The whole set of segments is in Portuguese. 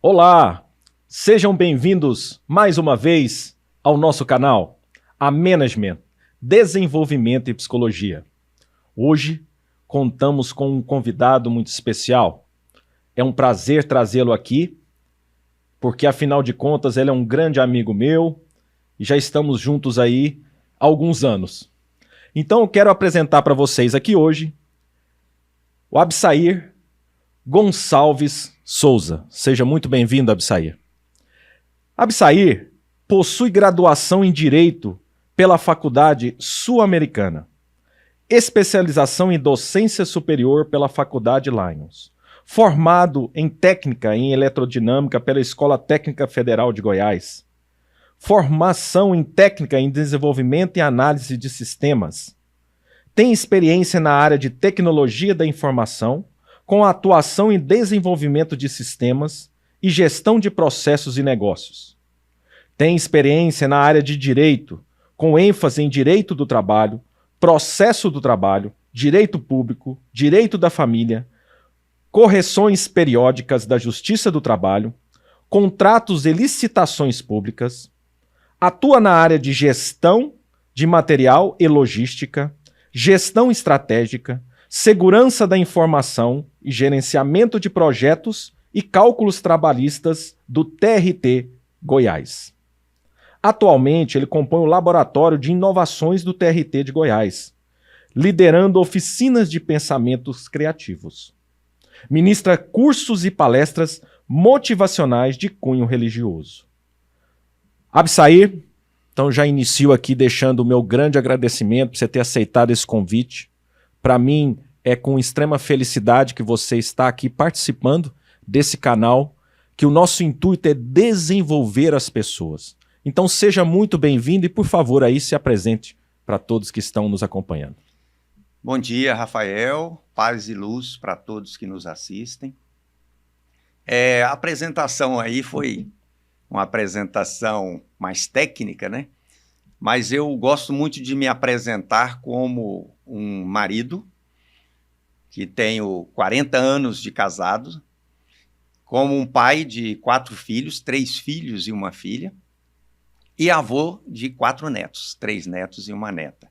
Olá, sejam bem-vindos mais uma vez ao nosso canal, a Management, Desenvolvimento e Psicologia. Hoje contamos com um convidado muito especial. É um prazer trazê-lo aqui, porque afinal de contas ele é um grande amigo meu e já estamos juntos aí há alguns anos. Então eu quero apresentar para vocês aqui hoje o Absair Gonçalves Souza. Seja muito bem-vindo, Absair. Absair possui graduação em Direito pela Faculdade Sul-Americana, especialização em Docência Superior pela Faculdade Lions, formado em Técnica em Eletrodinâmica pela Escola Técnica Federal de Goiás, formação em Técnica em Desenvolvimento e Análise de Sistemas, tem experiência na área de Tecnologia da Informação, com atuação em desenvolvimento de sistemas e gestão de processos e negócios. Tem experiência na área de direito, com ênfase em direito do trabalho, processo do trabalho, direito público, direito da família, correções periódicas da Justiça do Trabalho, contratos e licitações públicas, atua na área de gestão de material e logística, gestão estratégica, segurança da informação e gerenciamento de projetos e cálculos trabalhistas do TRT Goiás. Atualmente, ele compõe o Laboratório de Inovações do TRT de Goiás, liderando oficinas de pensamentos criativos. Ministra cursos e palestras motivacionais de cunho religioso. Absair, então já inicio aqui deixando o meu grande agradecimento por você ter aceitado esse convite. Para mim, é com extrema felicidade que você está aqui participando desse canal, que o nosso intuito é desenvolver as pessoas. Então seja muito bem-vindo e, por favor, aí se apresente para todos que estão nos acompanhando. Bom dia, Rafael. Paz e luz para todos que nos assistem. A apresentação aí foi uma apresentação mais técnica, né? Mas eu gosto muito de me apresentar como um marido, que tenho 40 anos de casado, como um pai de 4 filhos, 3 filhos e uma filha, e avô de 4 netos, 3 netos e uma neta.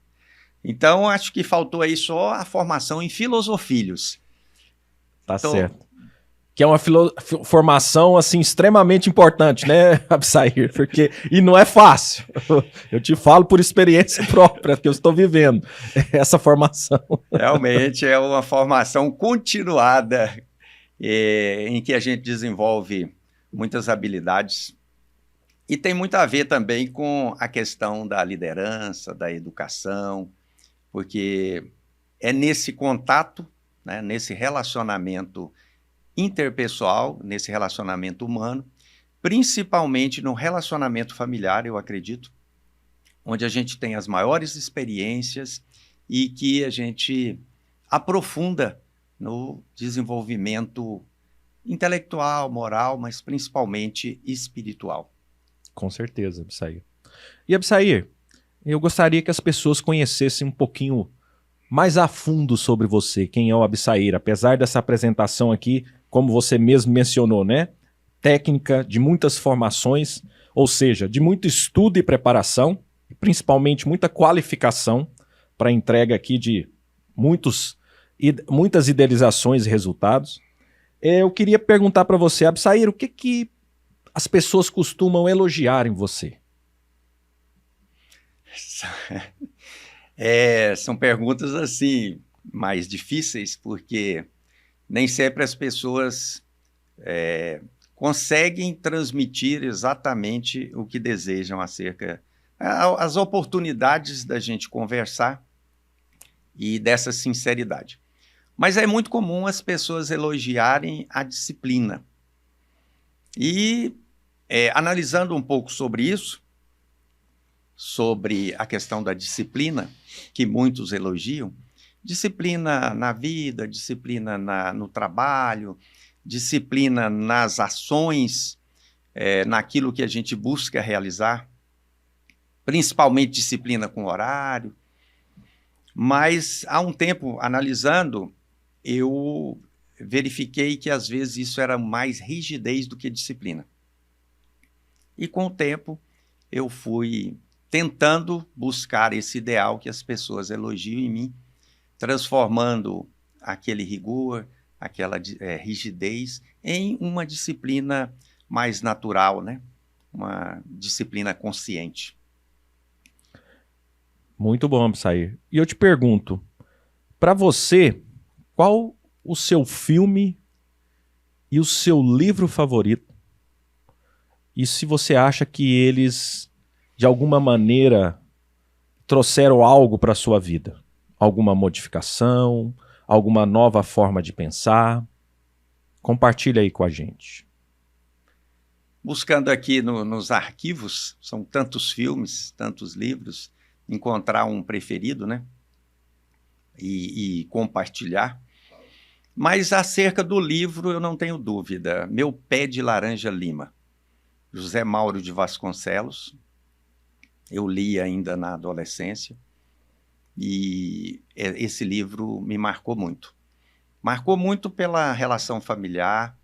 Então, acho que faltou aí só a formação em filosofilhos. Tá certo. Que é uma formação, assim, extremamente importante, né, Absair? Porque, e não é fácil. Eu te falo por experiência própria, que eu estou vivendo essa formação. Realmente é uma formação continuada, em que a gente desenvolve muitas habilidades. E tem muito a ver também com a questão da liderança, da educação, porque é nesse contato, né, nesse relacionamento interpessoal, nesse relacionamento humano, principalmente no relacionamento familiar, eu acredito, onde a gente tem as maiores experiências e que a gente aprofunda no desenvolvimento intelectual, moral, mas principalmente espiritual. Com certeza, Absair. E, Absair, eu gostaria que as pessoas conhecessem um pouquinho mais a fundo sobre você, quem é o Absair, apesar dessa apresentação aqui, como você mesmo mencionou, né? Técnica de muitas formações, ou seja, de muito estudo e preparação, e principalmente muita qualificação para a entrega aqui de muitas idealizações e resultados. Eu queria perguntar para você, Absair, o que as pessoas costumam elogiar em você? São perguntas assim mais difíceis, porque nem sempre as pessoas conseguem transmitir exatamente o que desejam acerca as oportunidades da gente conversar e dessa sinceridade. Mas é muito comum as pessoas elogiarem a disciplina. E analisando um pouco sobre isso, sobre a questão da disciplina, que muitos elogiam, disciplina na vida, disciplina no trabalho, disciplina nas ações, naquilo que a gente busca realizar, principalmente disciplina com horário. Mas há um tempo, analisando, eu verifiquei que às vezes isso era mais rigidez do que disciplina. E com o tempo eu fui tentando buscar esse ideal que as pessoas elogiam em mim, transformando aquele rigor, aquela rigidez em uma disciplina mais natural, né? Uma disciplina consciente. Muito bom, Absair. E eu te pergunto, para você, qual o seu filme e o seu livro favorito? E se você acha que eles, de alguma maneira, trouxeram algo para a sua vida? Alguma modificação, alguma nova forma de pensar? Compartilha aí com a gente. Buscando aqui nos arquivos, são tantos filmes, tantos livros, encontrar um preferido, né? E compartilhar. Mas acerca do livro, eu não tenho dúvida. Meu Pé de Laranja Lima, José Mauro de Vasconcelos. Eu li ainda na adolescência e esse livro me marcou muito. Marcou muito pela relação familiar,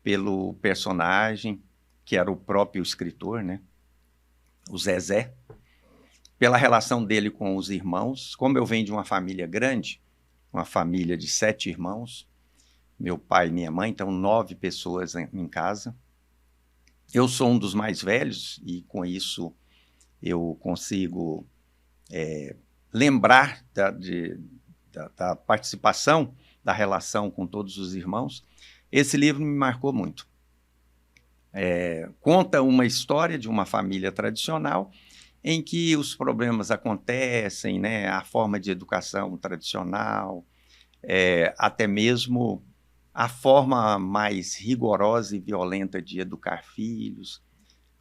pelo personagem, que era o próprio escritor, né? O Zezé, pela relação dele com os irmãos. Como eu venho de uma família grande, uma família de 7 irmãos, meu pai e minha mãe, então 9 pessoas em casa. Eu sou um dos mais velhos e com isso eu consigo lembrar da participação, da relação com todos os irmãos. Esse livro me marcou muito. Conta uma história de uma família tradicional em que os problemas acontecem, né? A forma de educação tradicional, até mesmo a forma mais rigorosa e violenta de educar filhos.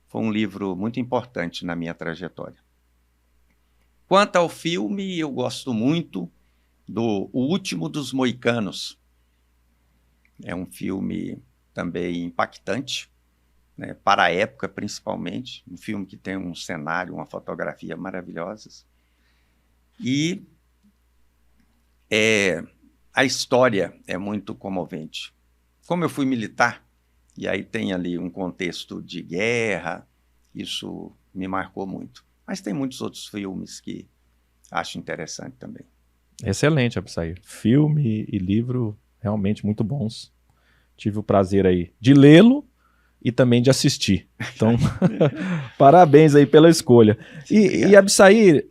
Foi um livro muito importante na minha trajetória. Quanto ao filme, eu gosto muito do O Último dos Moicanos. É um filme também impactante, né, para a época principalmente, um filme que tem um cenário, uma fotografia maravilhosas. E a história é muito comovente. Como eu fui militar, e aí tem ali um contexto de guerra, isso me marcou muito. Mas tem muitos outros filmes que acho interessante também. Excelente, Absair. Filme e livro realmente muito bons. Tive o prazer aí de lê-lo e também de assistir. Então, parabéns aí pela escolha. E Absair,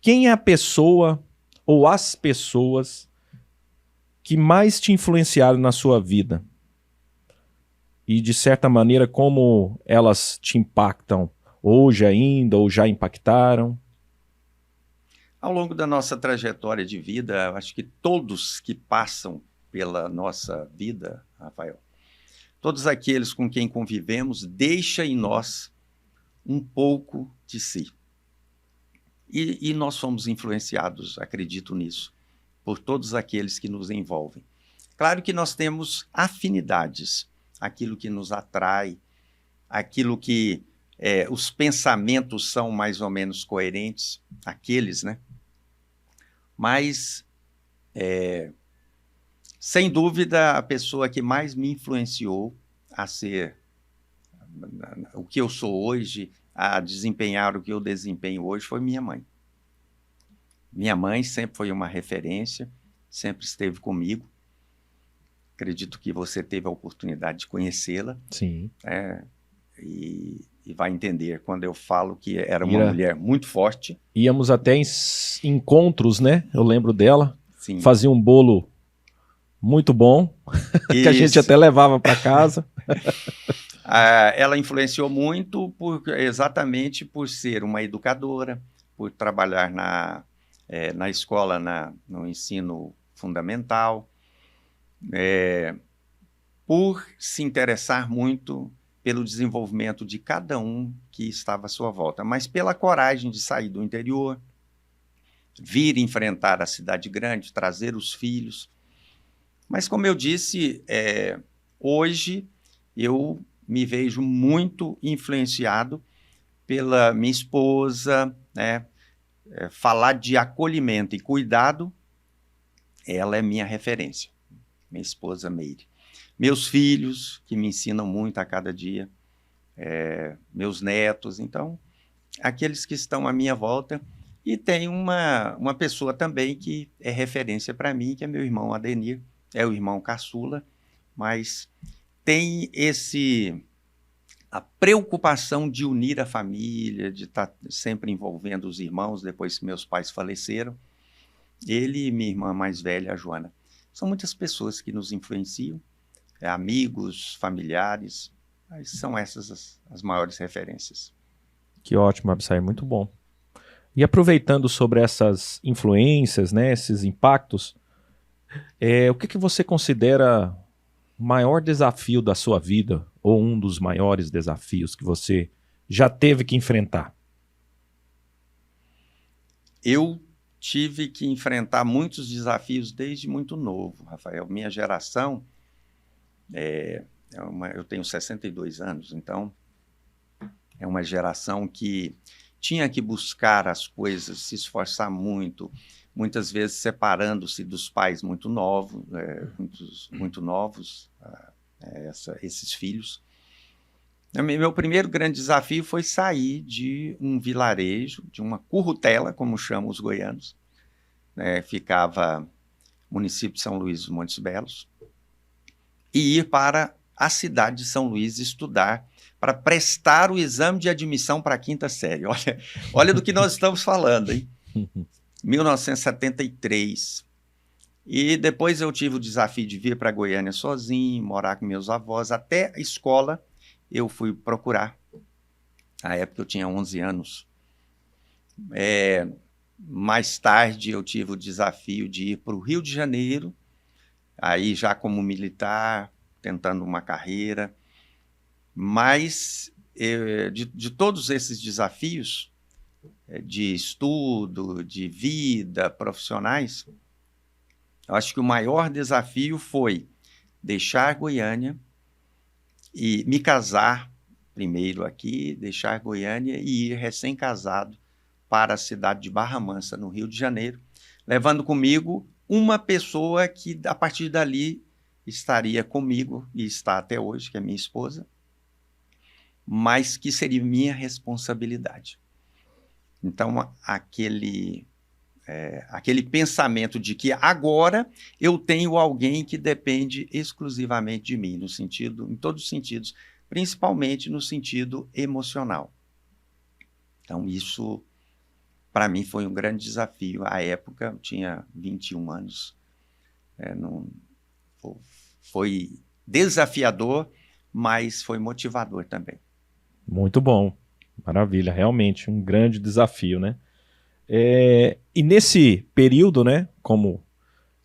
quem é a pessoa ou as pessoas que mais te influenciaram na sua vida? E, de certa maneira, como elas te impactam hoje ainda ou já impactaram? Ao longo da nossa trajetória de vida, eu acho que todos que passam pela nossa vida, Rafael, todos aqueles com quem convivemos, deixam em nós um pouco de si. E nós somos influenciados, acredito nisso, por todos aqueles que nos envolvem. Claro que nós temos afinidades, aquilo que nos atrai, aquilo que os pensamentos são mais ou menos coerentes, aqueles, né? Mas, sem dúvida, a pessoa que mais me influenciou a ser o que eu sou hoje, a desempenhar o que eu desempenho hoje, foi minha mãe. Minha mãe sempre foi uma referência, sempre esteve comigo. Acredito que você teve a oportunidade de conhecê-la. Sim. E vai entender quando eu falo que era uma mulher muito forte. Íamos até em encontros, né? Eu lembro dela. Sim. Fazia um bolo muito bom, que a gente até levava para casa. Ela influenciou muito exatamente por ser uma educadora, por trabalhar na escola, no ensino fundamental, por se interessar muito pelo desenvolvimento de cada um que estava à sua volta, mas pela coragem de sair do interior, vir enfrentar a cidade grande, trazer os filhos. Mas, como eu disse, hoje eu me vejo muito influenciado pela minha esposa, né? Falar de acolhimento e cuidado ela é minha referência, minha esposa Meire. Meus filhos, que me ensinam muito a cada dia, meus netos, então, aqueles que estão à minha volta. E tem uma pessoa também que é referência para mim, que é meu irmão Adenir, é o irmão caçula, mas tem a preocupação de unir a família, de estar sempre envolvendo os irmãos depois que meus pais faleceram. Ele e minha irmã mais velha, a Joana. São muitas pessoas que nos influenciam, amigos, familiares, mas são essas as maiores referências. Que ótimo, Absair, muito bom. E aproveitando sobre essas influências, né, esses impactos, o que você considera o maior desafio da sua vida, ou um dos maiores desafios que você já teve que enfrentar? Eu tive que enfrentar muitos desafios desde muito novo, Rafael. Minha geração, eu tenho 62 anos, então é uma geração que tinha que buscar as coisas, se esforçar muito, muitas vezes separando-se dos pais muito novos, esses filhos. Meu primeiro grande desafio foi sair de um vilarejo, de uma currutela, como chamam os goianos, ficava no município de São Luís dos Montes Belos, e ir para a cidade de São Luís estudar, para prestar o exame de admissão para a quinta série. Olha do que nós estamos falando, hein? 1973. E depois eu tive o desafio de vir para Goiânia sozinho, morar com meus avós. Até a escola eu fui procurar. Na época eu tinha 11 anos. Mais tarde eu tive o desafio de ir para o Rio de Janeiro, aí já como militar, tentando uma carreira. Mas de todos esses desafios de estudo, de vida, profissionais, eu acho que o maior desafio foi deixar Goiânia e me casar primeiro aqui, deixar Goiânia e ir recém-casado para a cidade de Barra Mansa, no Rio de Janeiro, levando comigo uma pessoa que, a partir dali, estaria comigo, e está até hoje, que é minha esposa, mas que seria minha responsabilidade. Então, aquele pensamento de que agora eu tenho alguém que depende exclusivamente de mim, em todos os sentidos, principalmente no sentido emocional. Então, isso, para mim, foi um grande desafio. À época, eu tinha 21 anos. Foi desafiador, mas foi motivador também. Muito bom, maravilha, realmente um grande desafio, né? E nesse período, né, como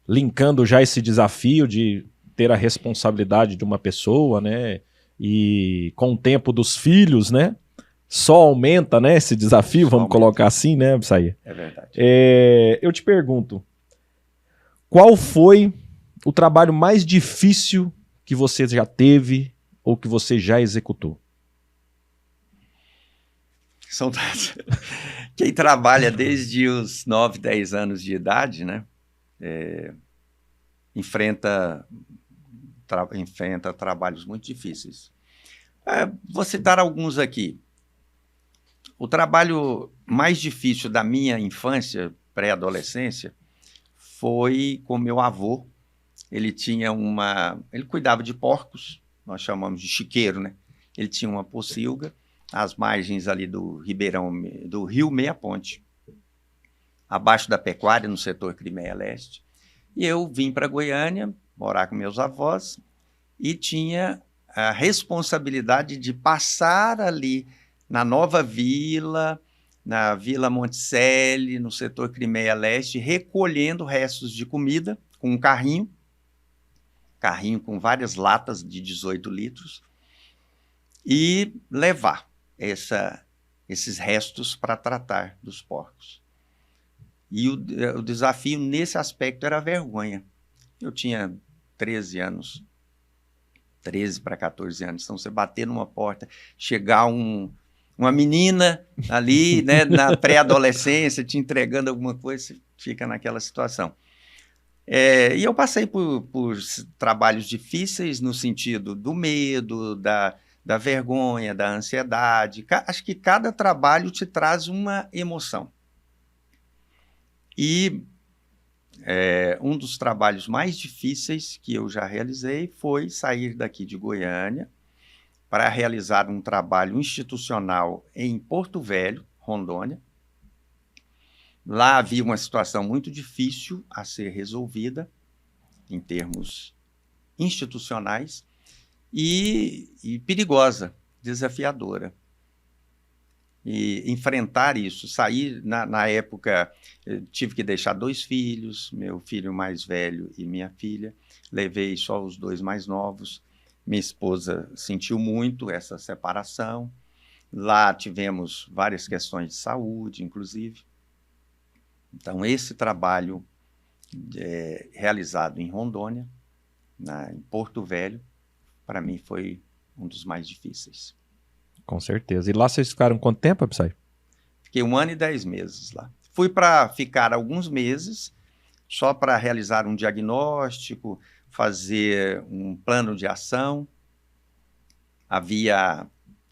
linkando já esse desafio de ter a responsabilidade de uma pessoa, né, e com o tempo dos filhos, né, só aumenta, né, esse desafio, vamos colocar assim, né, Absair? É verdade. Eu te pergunto, qual foi o trabalho mais difícil que você já teve ou que você já executou? Quem trabalha desde os 9, 10 anos de idade, né, enfrenta trabalhos muito difíceis. Vou citar alguns aqui. O trabalho mais difícil da minha infância, pré-adolescência, foi com meu avô. Ele cuidava de porcos, nós chamamos de chiqueiro, né? Ele tinha uma pocilga às margens ali do Rio Meia Ponte, abaixo da pecuária, no setor Crimeia Leste. E eu vim para Goiânia, morar com meus avós, e tinha a responsabilidade de passar ali na Nova Vila, na Vila Monticelli, no setor Crimeia Leste, recolhendo restos de comida com um carrinho com várias latas de 18 litros, e levar esses restos para tratar dos porcos. E o desafio nesse aspecto era a vergonha. Eu tinha 13 anos, 13 para 14 anos, então você bater numa porta, chegar uma menina ali, né, na pré-adolescência, te entregando alguma coisa, você fica naquela situação. E eu passei por trabalhos difíceis no sentido do medo, da vergonha, da ansiedade. Acho que cada trabalho te traz uma emoção. E um dos trabalhos mais difíceis que eu já realizei foi sair daqui de Goiânia para realizar um trabalho institucional em Porto Velho, Rondônia. Lá havia uma situação muito difícil a ser resolvida em termos institucionais e perigosa, desafiadora. E enfrentar isso, sair, na época, tive que deixar 2 filhos, meu filho mais velho e minha filha, levei só os 2 mais novos. Minha esposa sentiu muito essa separação. Lá tivemos várias questões de saúde, inclusive. Então, esse trabalho realizado em Rondônia, em Porto Velho, para mim foi um dos mais difíceis. Com certeza. E lá vocês ficaram quanto tempo, Absai? Fiquei 1 ano e 10 meses lá. Fui para ficar alguns meses, só para realizar um diagnóstico, fazer um plano de ação. Havia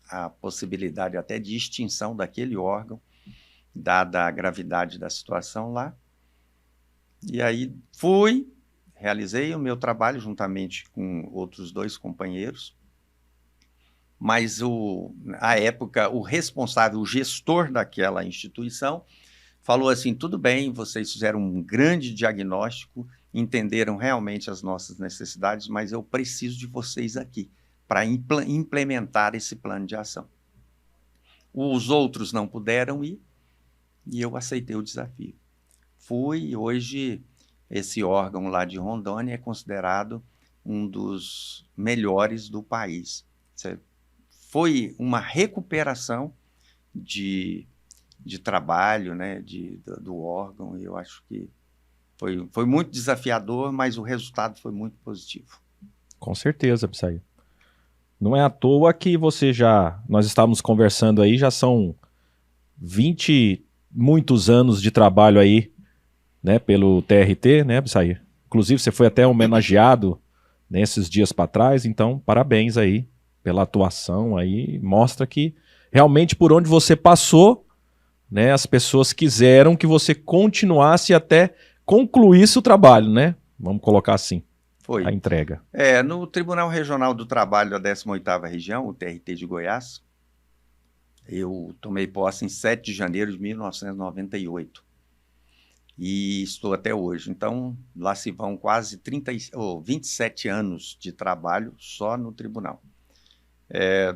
a possibilidade até de extinção daquele órgão, dada a gravidade da situação lá. E aí realizei o meu trabalho juntamente com outros 2 companheiros, mas à época o responsável, o gestor daquela instituição, falou assim, tudo bem, vocês fizeram um grande diagnóstico, entenderam realmente as nossas necessidades, mas eu preciso de vocês aqui para implementar esse plano de ação. Os outros não puderam ir, e eu aceitei o desafio. Fui, e hoje esse órgão lá de Rondônia é considerado um dos melhores do país. Foi uma recuperação de trabalho, né, do órgão, e eu acho que foi muito desafiador, mas o resultado foi muito positivo. Com certeza, Absai. Não é à toa que nós estávamos conversando aí, já são 20 muitos anos de trabalho aí, né, pelo TRT, né, Absai? Inclusive você foi até homenageado nesses dias para trás, então parabéns aí pela atuação aí, mostra que realmente por onde você passou, né, as pessoas quiseram que você continuasse até concluísse o trabalho, né? Vamos colocar assim, Foi. a entrega. No Tribunal Regional do Trabalho da 18ª Região, o TRT de Goiás, eu tomei posse em 7 de janeiro de 1998 e estou até hoje. Então, lá se vão quase 27 anos de trabalho só no tribunal.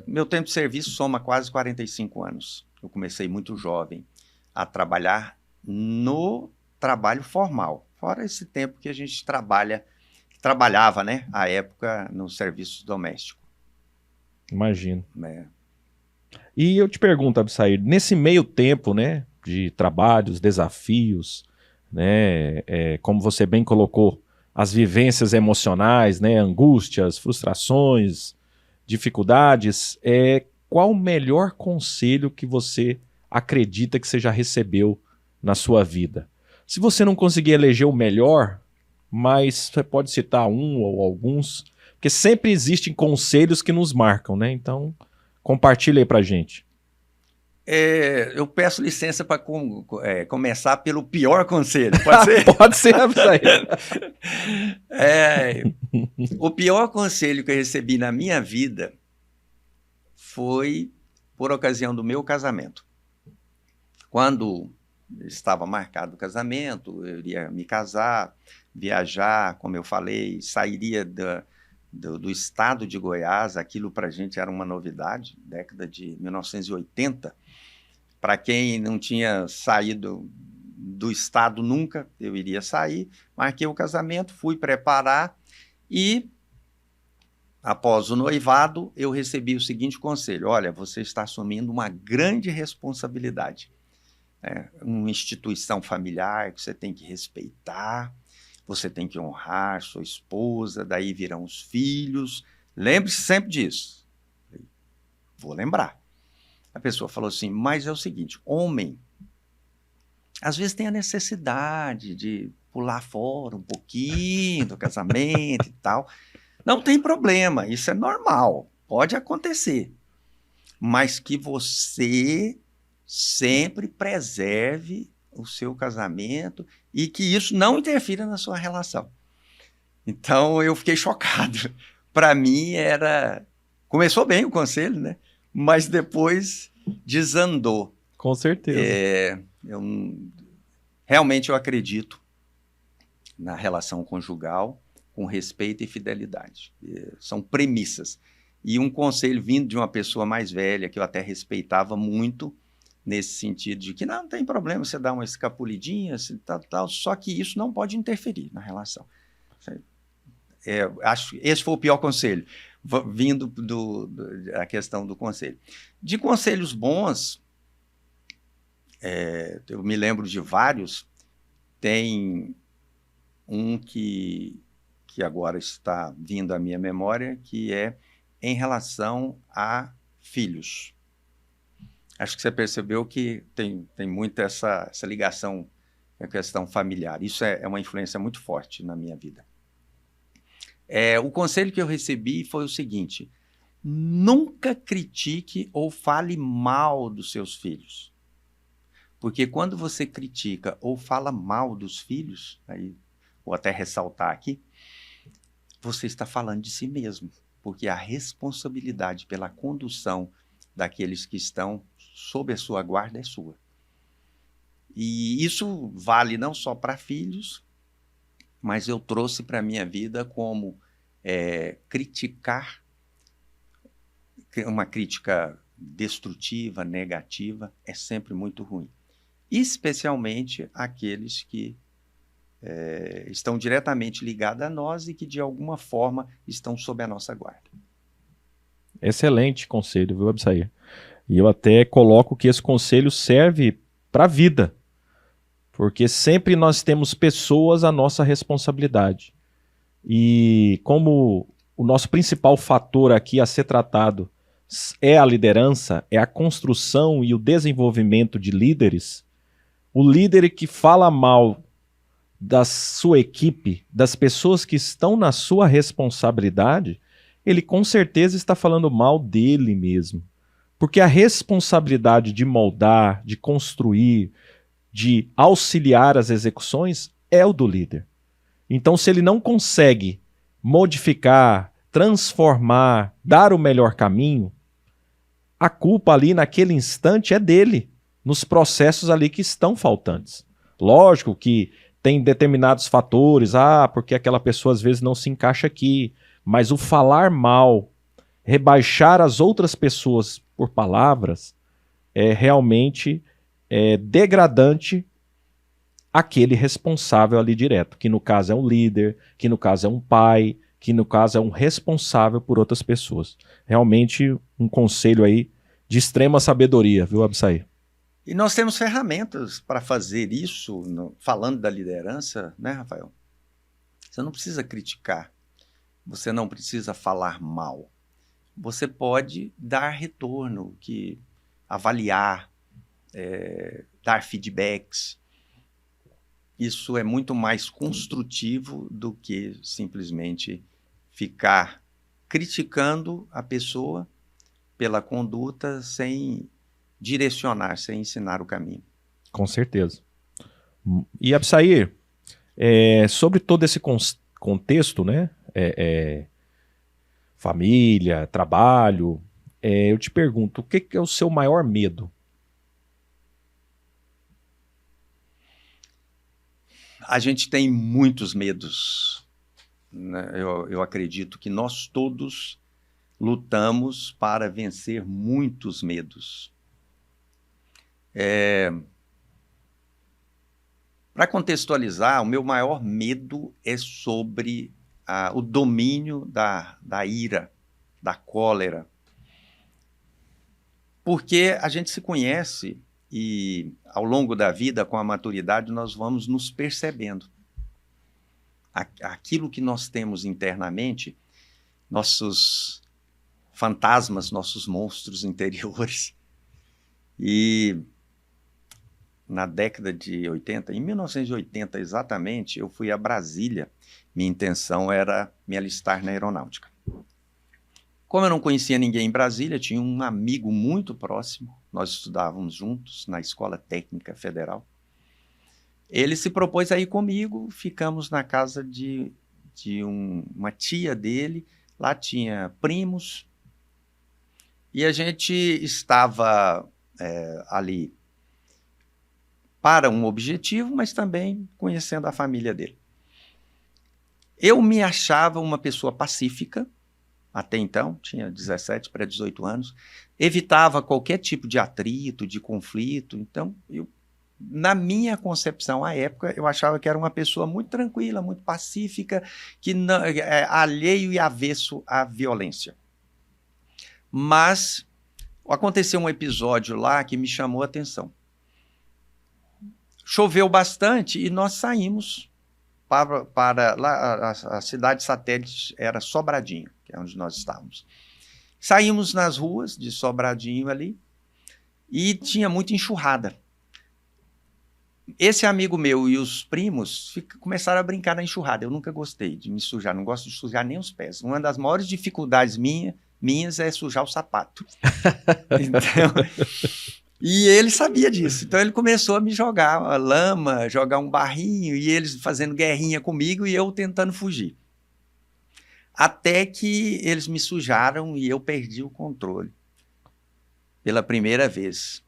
Meu tempo de serviço soma quase 45 anos. Eu comecei muito jovem a trabalhar no trabalho formal, fora esse tempo que a gente trabalhava, né, à época, no serviço doméstico. Imagino. E eu te pergunto, Absair, nesse meio tempo, né, de trabalhos, desafios, né, como você bem colocou, as vivências emocionais, né, angústias, frustrações, dificuldades, qual o melhor conselho que você acredita que você já recebeu na sua vida? Se você não conseguir eleger o melhor, mas você pode citar um ou alguns, porque sempre existem conselhos que nos marcam, né? Então, compartilha aí pra gente. Eu peço licença para começar pelo pior conselho, pode ser? Pode ser, Absair. O pior conselho que eu recebi na minha vida foi por ocasião do meu casamento. Quando estava marcado o casamento, eu iria me casar, viajar, como eu falei, sairia do estado de Goiás. Aquilo para a gente era uma novidade, década de 1980. Para quem não tinha saído do estado nunca, eu iria sair. Marquei o casamento, fui preparar e, após o noivado, eu recebi o seguinte conselho: olha, você está assumindo uma grande responsabilidade. Uma instituição familiar que você tem que respeitar, você tem que honrar sua esposa, daí virão os filhos. Lembre-se sempre disso. Vou lembrar. A pessoa falou assim, mas é o seguinte, homem, às vezes tem a necessidade de pular fora um pouquinho do casamento e tal. Não tem problema, isso é normal, pode acontecer. Mas que você sempre preserve o seu casamento e que isso não interfira na sua relação. Então, eu fiquei chocado. Para mim, começou bem o conselho, né? Mas depois desandou. Com certeza. Realmente eu acredito na relação conjugal com respeito e fidelidade. São premissas. E um conselho vindo de uma pessoa mais velha, que eu até respeitava muito, nesse sentido de que não tem problema você dar uma escapulidinha, tal, só que isso não pode interferir na relação. Acho que esse foi o pior conselho, vindo da questão do conselho. De conselhos bons, eu me lembro de vários, tem um que agora está vindo à minha memória, que é em relação a filhos. Acho que você percebeu que tem muito essa ligação com a questão familiar. Isso é uma influência muito forte na minha vida. O conselho que eu recebi foi o seguinte: nunca critique ou fale mal dos seus filhos. Porque quando você critica ou fala mal dos filhos, aí vou até ressaltar aqui, você está falando de si mesmo. Porque a responsabilidade pela condução daqueles que estão sob a sua guarda é sua. E isso vale não só para filhos, mas eu trouxe para a minha vida como criticar, uma crítica destrutiva, negativa, é sempre muito ruim. Especialmente aqueles que estão diretamente ligados a nós e que de alguma forma estão sob a nossa guarda. Excelente conselho, viu, Absair? E eu até coloco que esse conselho serve para a vida, porque sempre nós temos pessoas à nossa responsabilidade. E como o nosso principal fator aqui a ser tratado é a liderança, é a construção e o desenvolvimento de líderes, o líder que fala mal da sua equipe, das pessoas que estão na sua responsabilidade, ele com certeza está falando mal dele mesmo. Porque a responsabilidade de moldar, de construir, de auxiliar as execuções é o do líder. Então, se ele não consegue modificar, transformar, dar o melhor caminho, a culpa ali naquele instante é dele, nos processos ali que estão faltantes. Lógico que tem determinados fatores, porque aquela pessoa às vezes não se encaixa aqui, mas o falar mal, rebaixar as outras pessoas por palavras, é realmente degradante aquele responsável ali direto, que no caso é um líder, que no caso é um pai, que no caso é um responsável por outras pessoas. Realmente um conselho aí de extrema sabedoria, viu, Absair? E nós temos ferramentas para fazer isso, falando da liderança, né, Rafael? Você não precisa criticar, você não precisa falar mal. Você pode dar retorno, avaliar, dar feedbacks. Isso é muito mais construtivo do que simplesmente ficar criticando a pessoa pela conduta sem direcionar, sem ensinar o caminho. Com certeza. E, Absair, sobre todo esse contexto, né? Família, trabalho, eu te pergunto, o que é o seu maior medo? A gente tem muitos medos, né? Eu acredito que nós todos lutamos para vencer muitos medos. Para contextualizar, o meu maior medo é sobre o domínio da ira, da cólera. Porque a gente se conhece e, ao longo da vida, com a maturidade, nós vamos nos percebendo. Aquilo que nós temos internamente, nossos fantasmas, nossos monstros interiores. E na década de 80, em 1980 exatamente, eu fui a Brasília. Minha intenção era me alistar na aeronáutica. Como eu não conhecia ninguém em Brasília, tinha um amigo muito próximo, nós estudávamos juntos na Escola Técnica Federal. Ele se propôs a ir comigo, ficamos na casa de uma tia dele, lá tinha primos, e a gente estava ali para um objetivo, mas também conhecendo a família dele. Eu me achava uma pessoa pacífica, até então, tinha 17 para 18 anos, evitava qualquer tipo de atrito, de conflito. Então, na minha concepção, à época, eu achava que era uma pessoa muito tranquila, muito pacífica, que não, alheio e avesso à violência. Mas aconteceu um episódio lá que me chamou a atenção. Choveu bastante e nós saímos para lá, a cidade satélite era Sobradinho, que é onde nós estávamos. Saímos nas ruas de Sobradinho ali e tinha muita enxurrada. Esse amigo meu e os primos começaram a brincar na enxurrada. Eu nunca gostei de me sujar, não gosto de sujar nem os pés. Uma das maiores dificuldades minhas é sujar o sapato. Então, e ele sabia disso. Então ele começou a me jogar a lama, jogar um barrinho, e eles fazendo guerrinha comigo e eu tentando fugir. Até que eles me sujaram e eu perdi o controle. Pela primeira vez.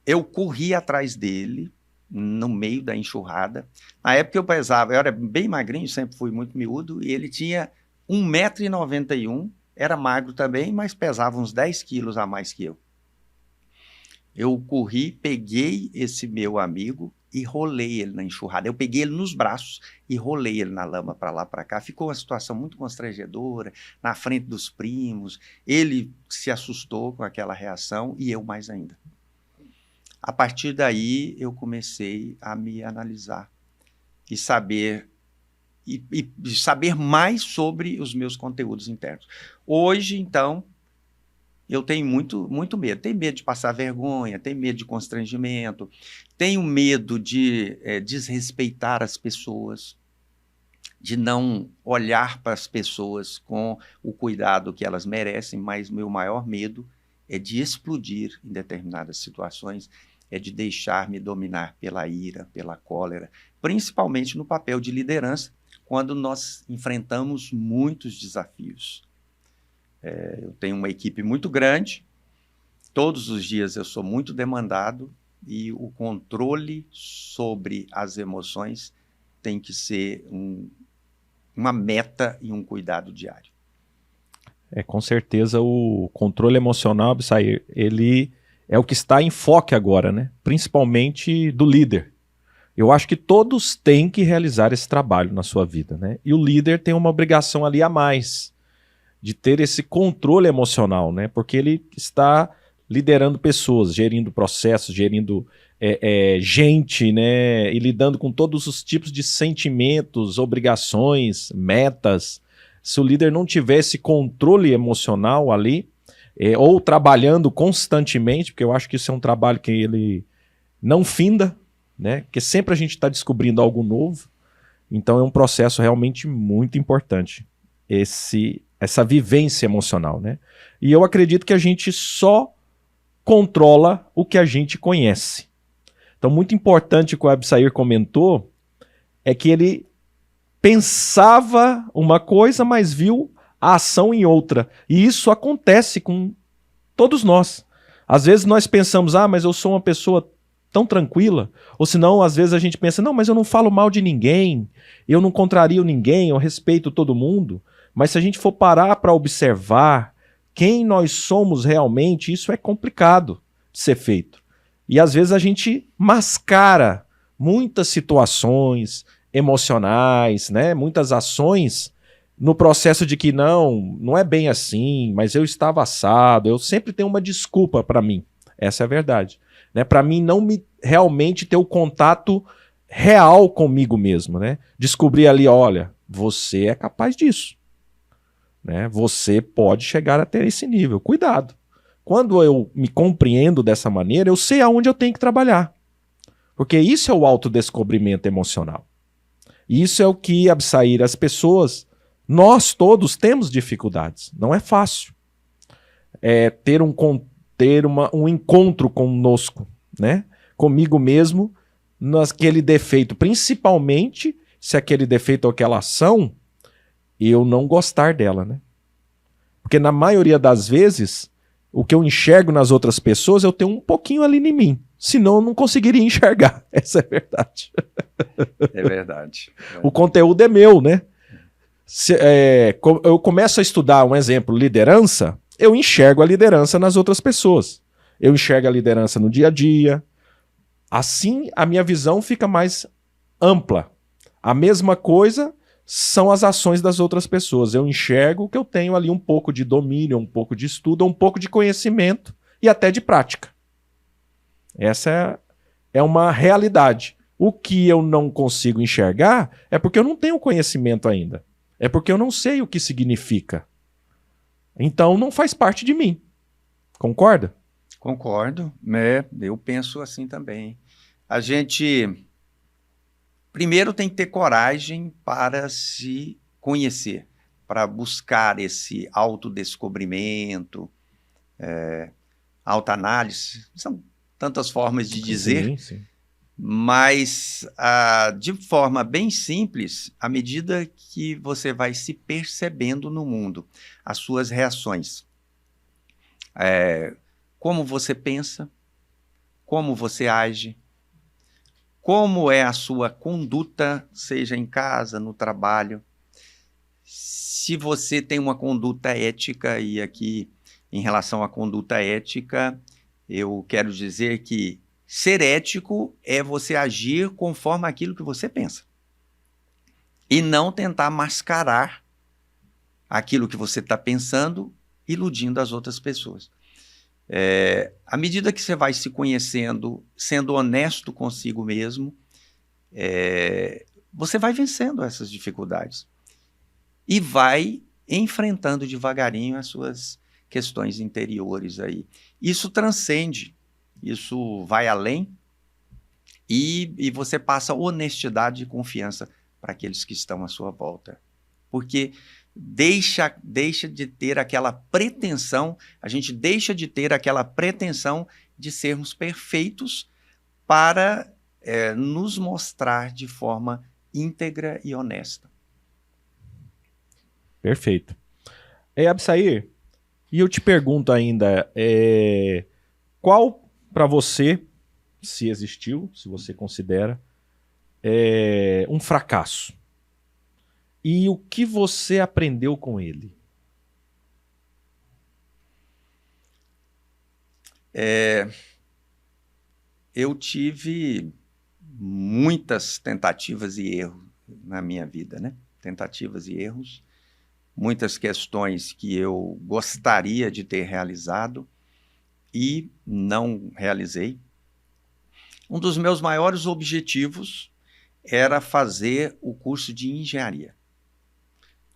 Eu corri atrás dele, no meio da enxurrada. Na época eu pesava, eu era bem magrinho, sempre fui muito miúdo, e ele tinha 1,91 m, era magro também, mas pesava uns 10 quilos a mais que eu. Eu corri, peguei esse meu amigo e rolei ele na enxurrada. Eu peguei ele nos braços e rolei ele na lama para lá, para cá. Ficou uma situação muito constrangedora, na frente dos primos. Ele se assustou com aquela reação e eu mais ainda. A partir daí, eu comecei a me analisar e saber mais sobre os meus conteúdos internos. Hoje, então, eu tenho muito medo. Tenho medo de passar vergonha, tenho medo de constrangimento, tenho medo de desrespeitar as pessoas, de não olhar para as pessoas com o cuidado que elas merecem, mas meu maior medo é de explodir em determinadas situações, é de deixar-me dominar pela ira, pela cólera, principalmente no papel de liderança, quando nós enfrentamos muitos desafios. Eu tenho uma equipe muito grande, todos os dias eu sou muito demandado e o controle sobre as emoções tem que ser uma meta e um cuidado diário. Com certeza o controle emocional, Absair, ele é o que está em foco agora, né? Principalmente do líder. Eu acho que todos têm que realizar esse trabalho na sua vida, né? E o líder tem uma obrigação ali a mais, de ter esse controle emocional, né? Porque ele está liderando pessoas, gerindo processos, gerindo gente, né? E lidando com todos os tipos de sentimentos, obrigações, metas. Se o líder não tiver esse controle emocional ali, ou trabalhando constantemente, porque eu acho que isso é um trabalho que ele não finda, né? Porque sempre a gente está descobrindo algo novo. Então é um processo realmente muito importante, essa vivência emocional, né? E eu acredito que a gente só controla o que a gente conhece. Então, muito importante que o Absair comentou é que ele pensava uma coisa, mas viu a ação em outra. E isso acontece com todos nós. Às vezes nós pensamos, mas eu sou uma pessoa tão tranquila. Ou senão, às vezes a gente pensa, não, mas eu não falo mal de ninguém, eu não contrario ninguém, eu respeito todo mundo. Mas se a gente for parar para observar quem nós somos realmente, isso é complicado de ser feito. E às vezes a gente mascara muitas situações emocionais, né? Muitas ações no processo de que não é bem assim, mas eu estava assado, eu sempre tenho uma desculpa para mim. Essa é a verdade. Né? Para mim não realmente ter o contato real comigo mesmo. Né? Descobrir ali, olha, você é capaz disso. Né? Você pode chegar a ter esse nível. Cuidado. Quando eu me compreendo dessa maneira, eu sei aonde eu tenho que trabalhar. Porque isso é o autodescobrimento emocional. Isso é o que, Absair, as pessoas, nós todos temos dificuldades. Não é fácil. É ter um encontro conosco, né? Comigo mesmo, naquele defeito, principalmente se aquele defeito ou aquela ação, eu não gostar dela, né? Porque na maioria das vezes, o que eu enxergo nas outras pessoas, eu tenho um pouquinho ali em mim. Senão eu não conseguiria enxergar. Essa é a verdade. É verdade. O conteúdo é meu, né? Eu começo a estudar, um exemplo, liderança, eu enxergo a liderança nas outras pessoas. Eu enxergo a liderança no dia a dia. Assim, a minha visão fica mais ampla. A mesma coisa são as ações das outras pessoas. Eu enxergo que eu tenho ali um pouco de domínio, um pouco de estudo, um pouco de conhecimento e até de prática. Essa é uma realidade. O que eu não consigo enxergar é porque eu não tenho conhecimento ainda. É porque eu não sei o que significa. Então não faz parte de mim. Concorda? Concordo, né? Eu penso assim também. A gente primeiro tem que ter coragem para se conhecer, para buscar esse autodescobrimento, autoanálise. São tantas formas de dizer, Sim, sim. mas de forma bem simples, à medida que você vai se percebendo no mundo, as suas reações. Como você pensa, como você age, como é a sua conduta, seja em casa, no trabalho. Se você tem uma conduta ética, e aqui em relação à conduta ética, eu quero dizer que ser ético é você agir conforme aquilo que você pensa e não tentar mascarar aquilo que você está pensando, iludindo as outras pessoas. À medida que você vai se conhecendo, sendo honesto consigo mesmo, você vai vencendo essas dificuldades e vai enfrentando devagarinho as suas questões interiores aí. Isso transcende, isso vai além e você passa honestidade e confiança para aqueles que estão à sua volta. Porque deixa de ter aquela pretensão, a gente deixa de ter aquela pretensão de sermos perfeitos para nos mostrar de forma íntegra e honesta. Perfeito. Absair, e eu te pergunto ainda, qual para você, se existiu, se você considera, um fracasso? E o que você aprendeu com ele? Eu tive muitas tentativas e erros na minha vida, né? Tentativas e erros, muitas questões que eu gostaria de ter realizado e não realizei. Um dos meus maiores objetivos era fazer o curso de engenharia.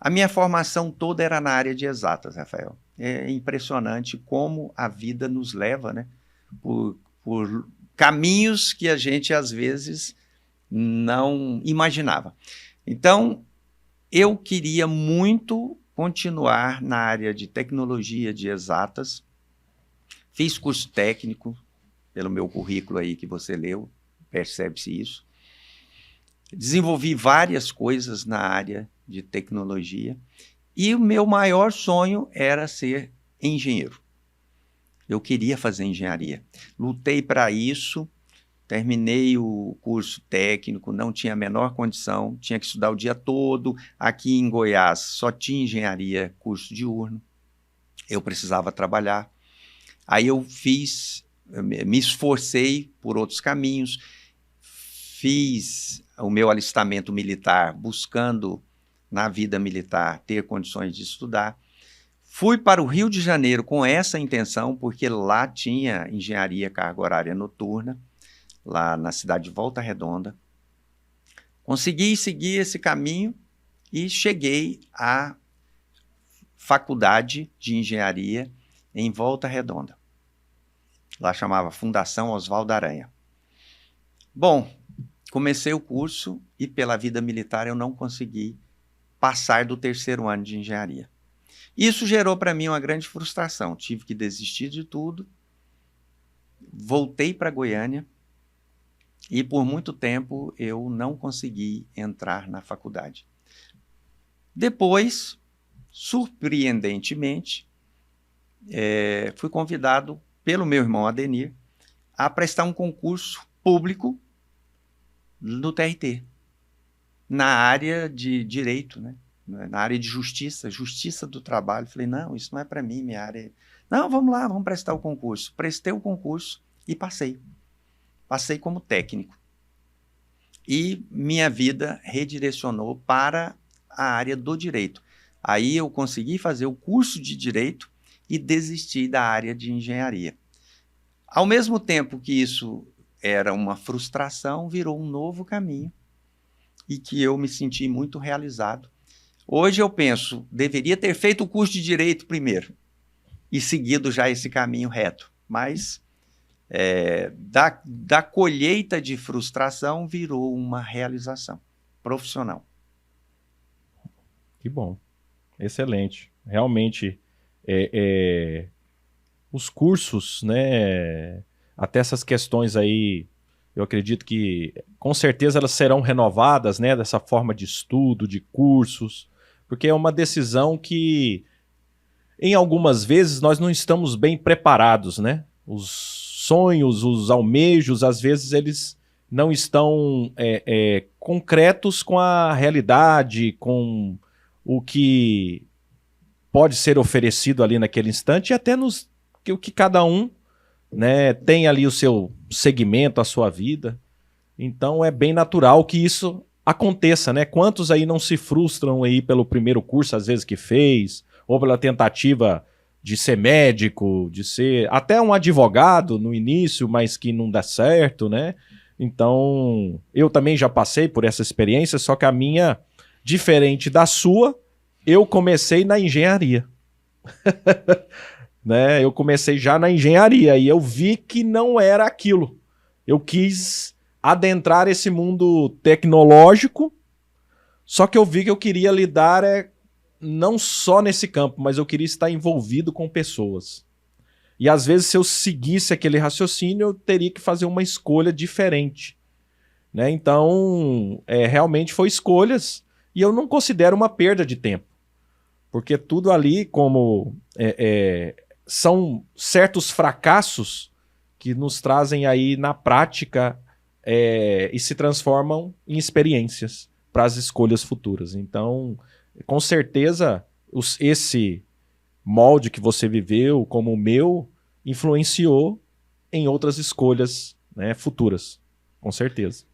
A minha formação toda era na área de exatas, Rafael. É impressionante como a vida nos leva, né, por caminhos que a gente, às vezes, não imaginava. Então, eu queria muito continuar na área de tecnologia de exatas. Fiz curso técnico, pelo meu currículo aí que você leu, percebe-se isso. Desenvolvi várias coisas na área de tecnologia e o meu maior sonho era ser engenheiro. Eu queria fazer engenharia. Lutei para isso, terminei o curso técnico, não tinha a menor condição, tinha que estudar o dia todo. Aqui em Goiás só tinha engenharia, curso diurno. Eu precisava trabalhar. Aí eu me esforcei por outros caminhos, fiz o meu alistamento militar buscando, na vida militar, ter condições de estudar. Fui para o Rio de Janeiro com essa intenção, porque lá tinha engenharia carga horária noturna, lá na cidade de Volta Redonda. Consegui seguir esse caminho e cheguei à faculdade de engenharia em Volta Redonda. Lá chamava Fundação Oswaldo Aranha. Bom, comecei o curso e pela vida militar eu não consegui passar do 3º ano de engenharia. Isso gerou para mim uma grande frustração. Tive que desistir de tudo, voltei para Goiânia e por muito tempo eu não consegui entrar na faculdade. Depois, surpreendentemente, fui convidado pelo meu irmão Adenir a prestar um concurso público no TRT, na área de direito, né? Na área de justiça do trabalho. Falei, não, isso não é para mim, minha área. Não, vamos lá, vamos prestar o concurso. Prestei o concurso e passei. Passei como técnico. E minha vida redirecionou para a área do direito. Aí eu consegui fazer o curso de direito e desisti da área de engenharia. Ao mesmo tempo que isso era uma frustração, virou um novo caminho e que eu me senti muito realizado. Hoje eu penso, deveria ter feito o curso de direito primeiro e seguido já esse caminho reto, mas da colheita de frustração virou uma realização profissional. Que bom, excelente. Realmente, os cursos, né, até essas questões aí, eu acredito que com certeza elas serão renovadas, né, dessa forma de estudo, de cursos, porque é uma decisão que, em algumas vezes, nós não estamos bem preparados, né? Os sonhos, os almejos, às vezes eles não estão concretos com a realidade, com o que pode ser oferecido ali naquele instante e até o que cada um, né, tem ali o seu segmento, a sua vida. Então é bem natural que isso aconteça, né? Quantos aí não se frustram aí pelo primeiro curso, às vezes, que fez, ou pela tentativa de ser médico, de ser até um advogado no início, mas que não dá certo, né? Então, eu também já passei por essa experiência, só que a minha, diferente da sua, eu comecei na engenharia. Né? Eu comecei já na engenharia e eu vi que não era aquilo. Eu quis adentrar esse mundo tecnológico, só que eu vi que eu queria lidar não só nesse campo, mas eu queria estar envolvido com pessoas. E às vezes, se eu seguisse aquele raciocínio, eu teria que fazer uma escolha diferente. Né? Então, realmente foi escolhas e eu não considero uma perda de tempo. Porque tudo ali, como são certos fracassos que nos trazem aí na prática e se transformam em experiências para as escolhas futuras. Então, com certeza, esse molde que você viveu, como o meu, influenciou em outras escolhas, né, futuras. Com certeza.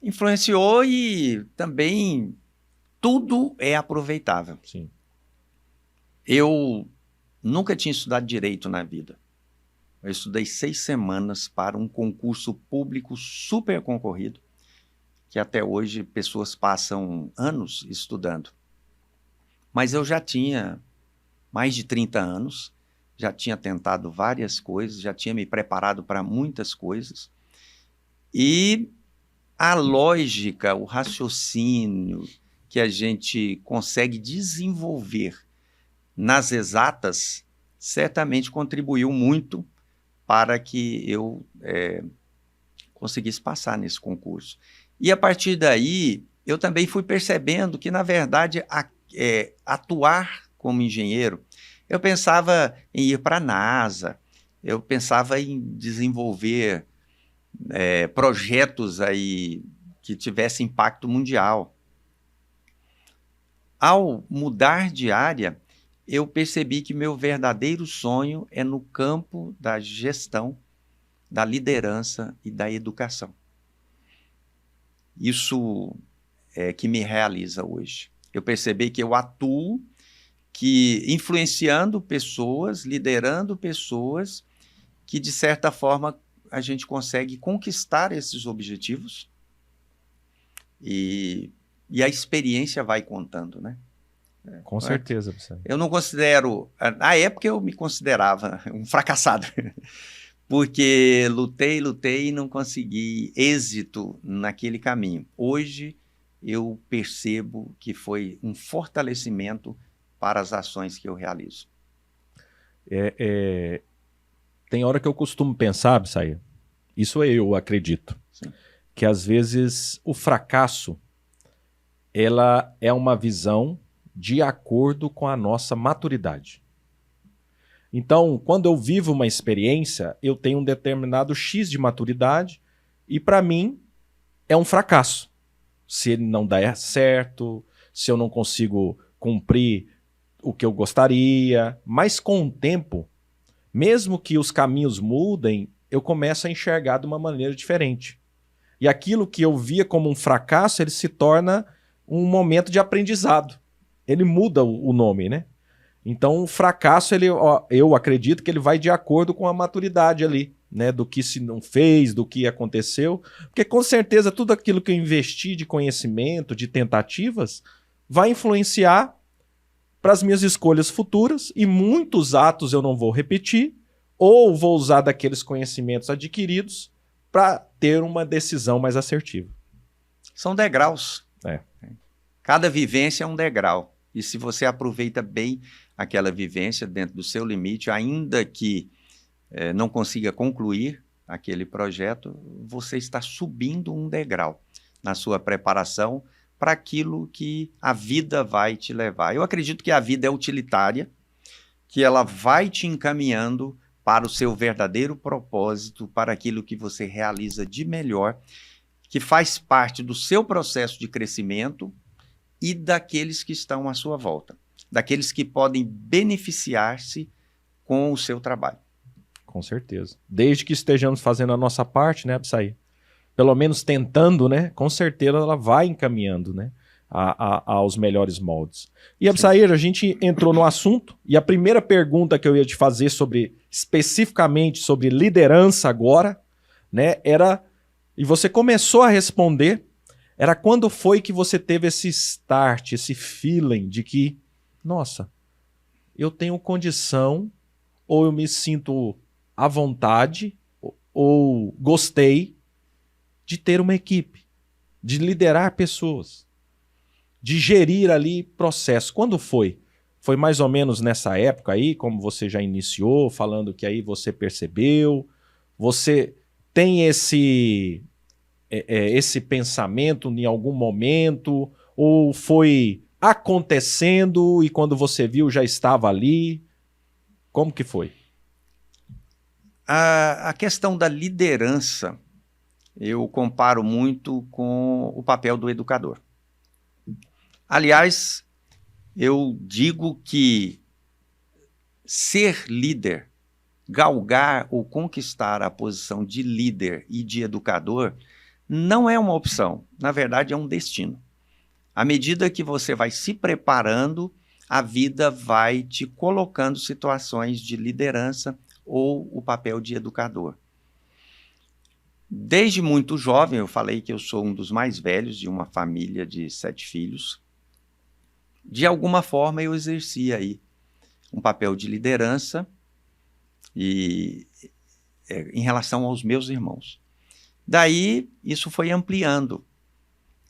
Influenciou e também tudo é aproveitável. Sim. Eu nunca tinha estudado direito na vida. Eu estudei 6 semanas para um concurso público super concorrido, que até hoje pessoas passam anos estudando. Mas eu já tinha mais de 30 anos, já tinha tentado várias coisas, já tinha me preparado para muitas coisas. E a lógica, o raciocínio que a gente consegue desenvolver nas exatas, certamente contribuiu muito para que eu conseguisse passar nesse concurso. E a partir daí, eu também fui percebendo que, na verdade, atuar como engenheiro, eu pensava em ir para a NASA, eu pensava em desenvolver projetos aí que tivessem impacto mundial. Ao mudar de área, eu percebi que meu verdadeiro sonho é no campo da gestão, da liderança e da educação. Isso é que me realiza hoje. Eu percebi que eu atuo, que influenciando pessoas, liderando pessoas, que de certa forma a gente consegue conquistar esses objetivos e a experiência vai contando, né? Com certeza, professor. Eu não considero... Na época eu me considerava um fracassado, porque lutei e não consegui êxito naquele caminho. Hoje eu percebo que foi um fortalecimento para as ações que eu realizo. Tem hora que eu costumo pensar, Absair, isso eu acredito, Sim. que às vezes o fracasso ela é uma visão de acordo com a nossa maturidade. Então, quando eu vivo uma experiência, eu tenho um determinado X de maturidade e para mim é um fracasso. Se ele não der certo, se eu não consigo cumprir o que eu gostaria, mas com o tempo, mesmo que os caminhos mudem, eu começo a enxergar de uma maneira diferente. E aquilo que eu via como um fracasso, ele se torna um momento de aprendizado. Ele muda o nome, né? Então, o fracasso, eu acredito que ele vai de acordo com a maturidade ali, né? Do que se não fez, do que aconteceu. Porque, com certeza, tudo aquilo que eu investi de conhecimento, de tentativas, vai influenciar para as minhas escolhas futuras e muitos atos eu não vou repetir ou vou usar daqueles conhecimentos adquiridos para ter uma decisão mais assertiva. São degraus. É. Cada vivência é um degrau. E se você aproveita bem aquela vivência dentro do seu limite, ainda que não consiga concluir aquele projeto, você está subindo um degrau na sua preparação para aquilo que a vida vai te levar. Eu acredito que a vida é utilitária, que ela vai te encaminhando para o seu verdadeiro propósito, para aquilo que você realiza de melhor, que faz parte do seu processo de crescimento e daqueles que estão à sua volta, daqueles que podem beneficiar-se com o seu trabalho. Com certeza. Desde que estejamos fazendo a nossa parte, né, Absair? Pelo menos tentando, né? Com certeza ela vai encaminhando, né? Aos melhores moldes. E, Absair, a gente entrou no assunto e a primeira pergunta que eu ia te fazer especificamente sobre liderança agora, né, era, e você começou a responder, era quando foi que você teve esse start, esse feeling de que, nossa, eu tenho condição, ou eu me sinto à vontade, ou gostei de ter uma equipe, de liderar pessoas, de gerir ali processos. Quando foi? Foi mais ou menos nessa época aí, como você já iniciou, falando que aí você percebeu, você tem esse pensamento em algum momento, ou foi acontecendo e quando você viu já estava ali? Como que foi? A questão da liderança, eu comparo muito com o papel do educador. Aliás, eu digo que ser líder, galgar ou conquistar a posição de líder e de educador, não é uma opção, na verdade é um destino. À medida que você vai se preparando, a vida vai te colocando situações de liderança ou o papel de educador. Desde muito jovem, eu falei que eu sou um dos mais velhos de uma família de 7 filhos. De alguma forma eu exerci aí um papel de liderança em relação aos meus irmãos. Daí isso foi ampliando.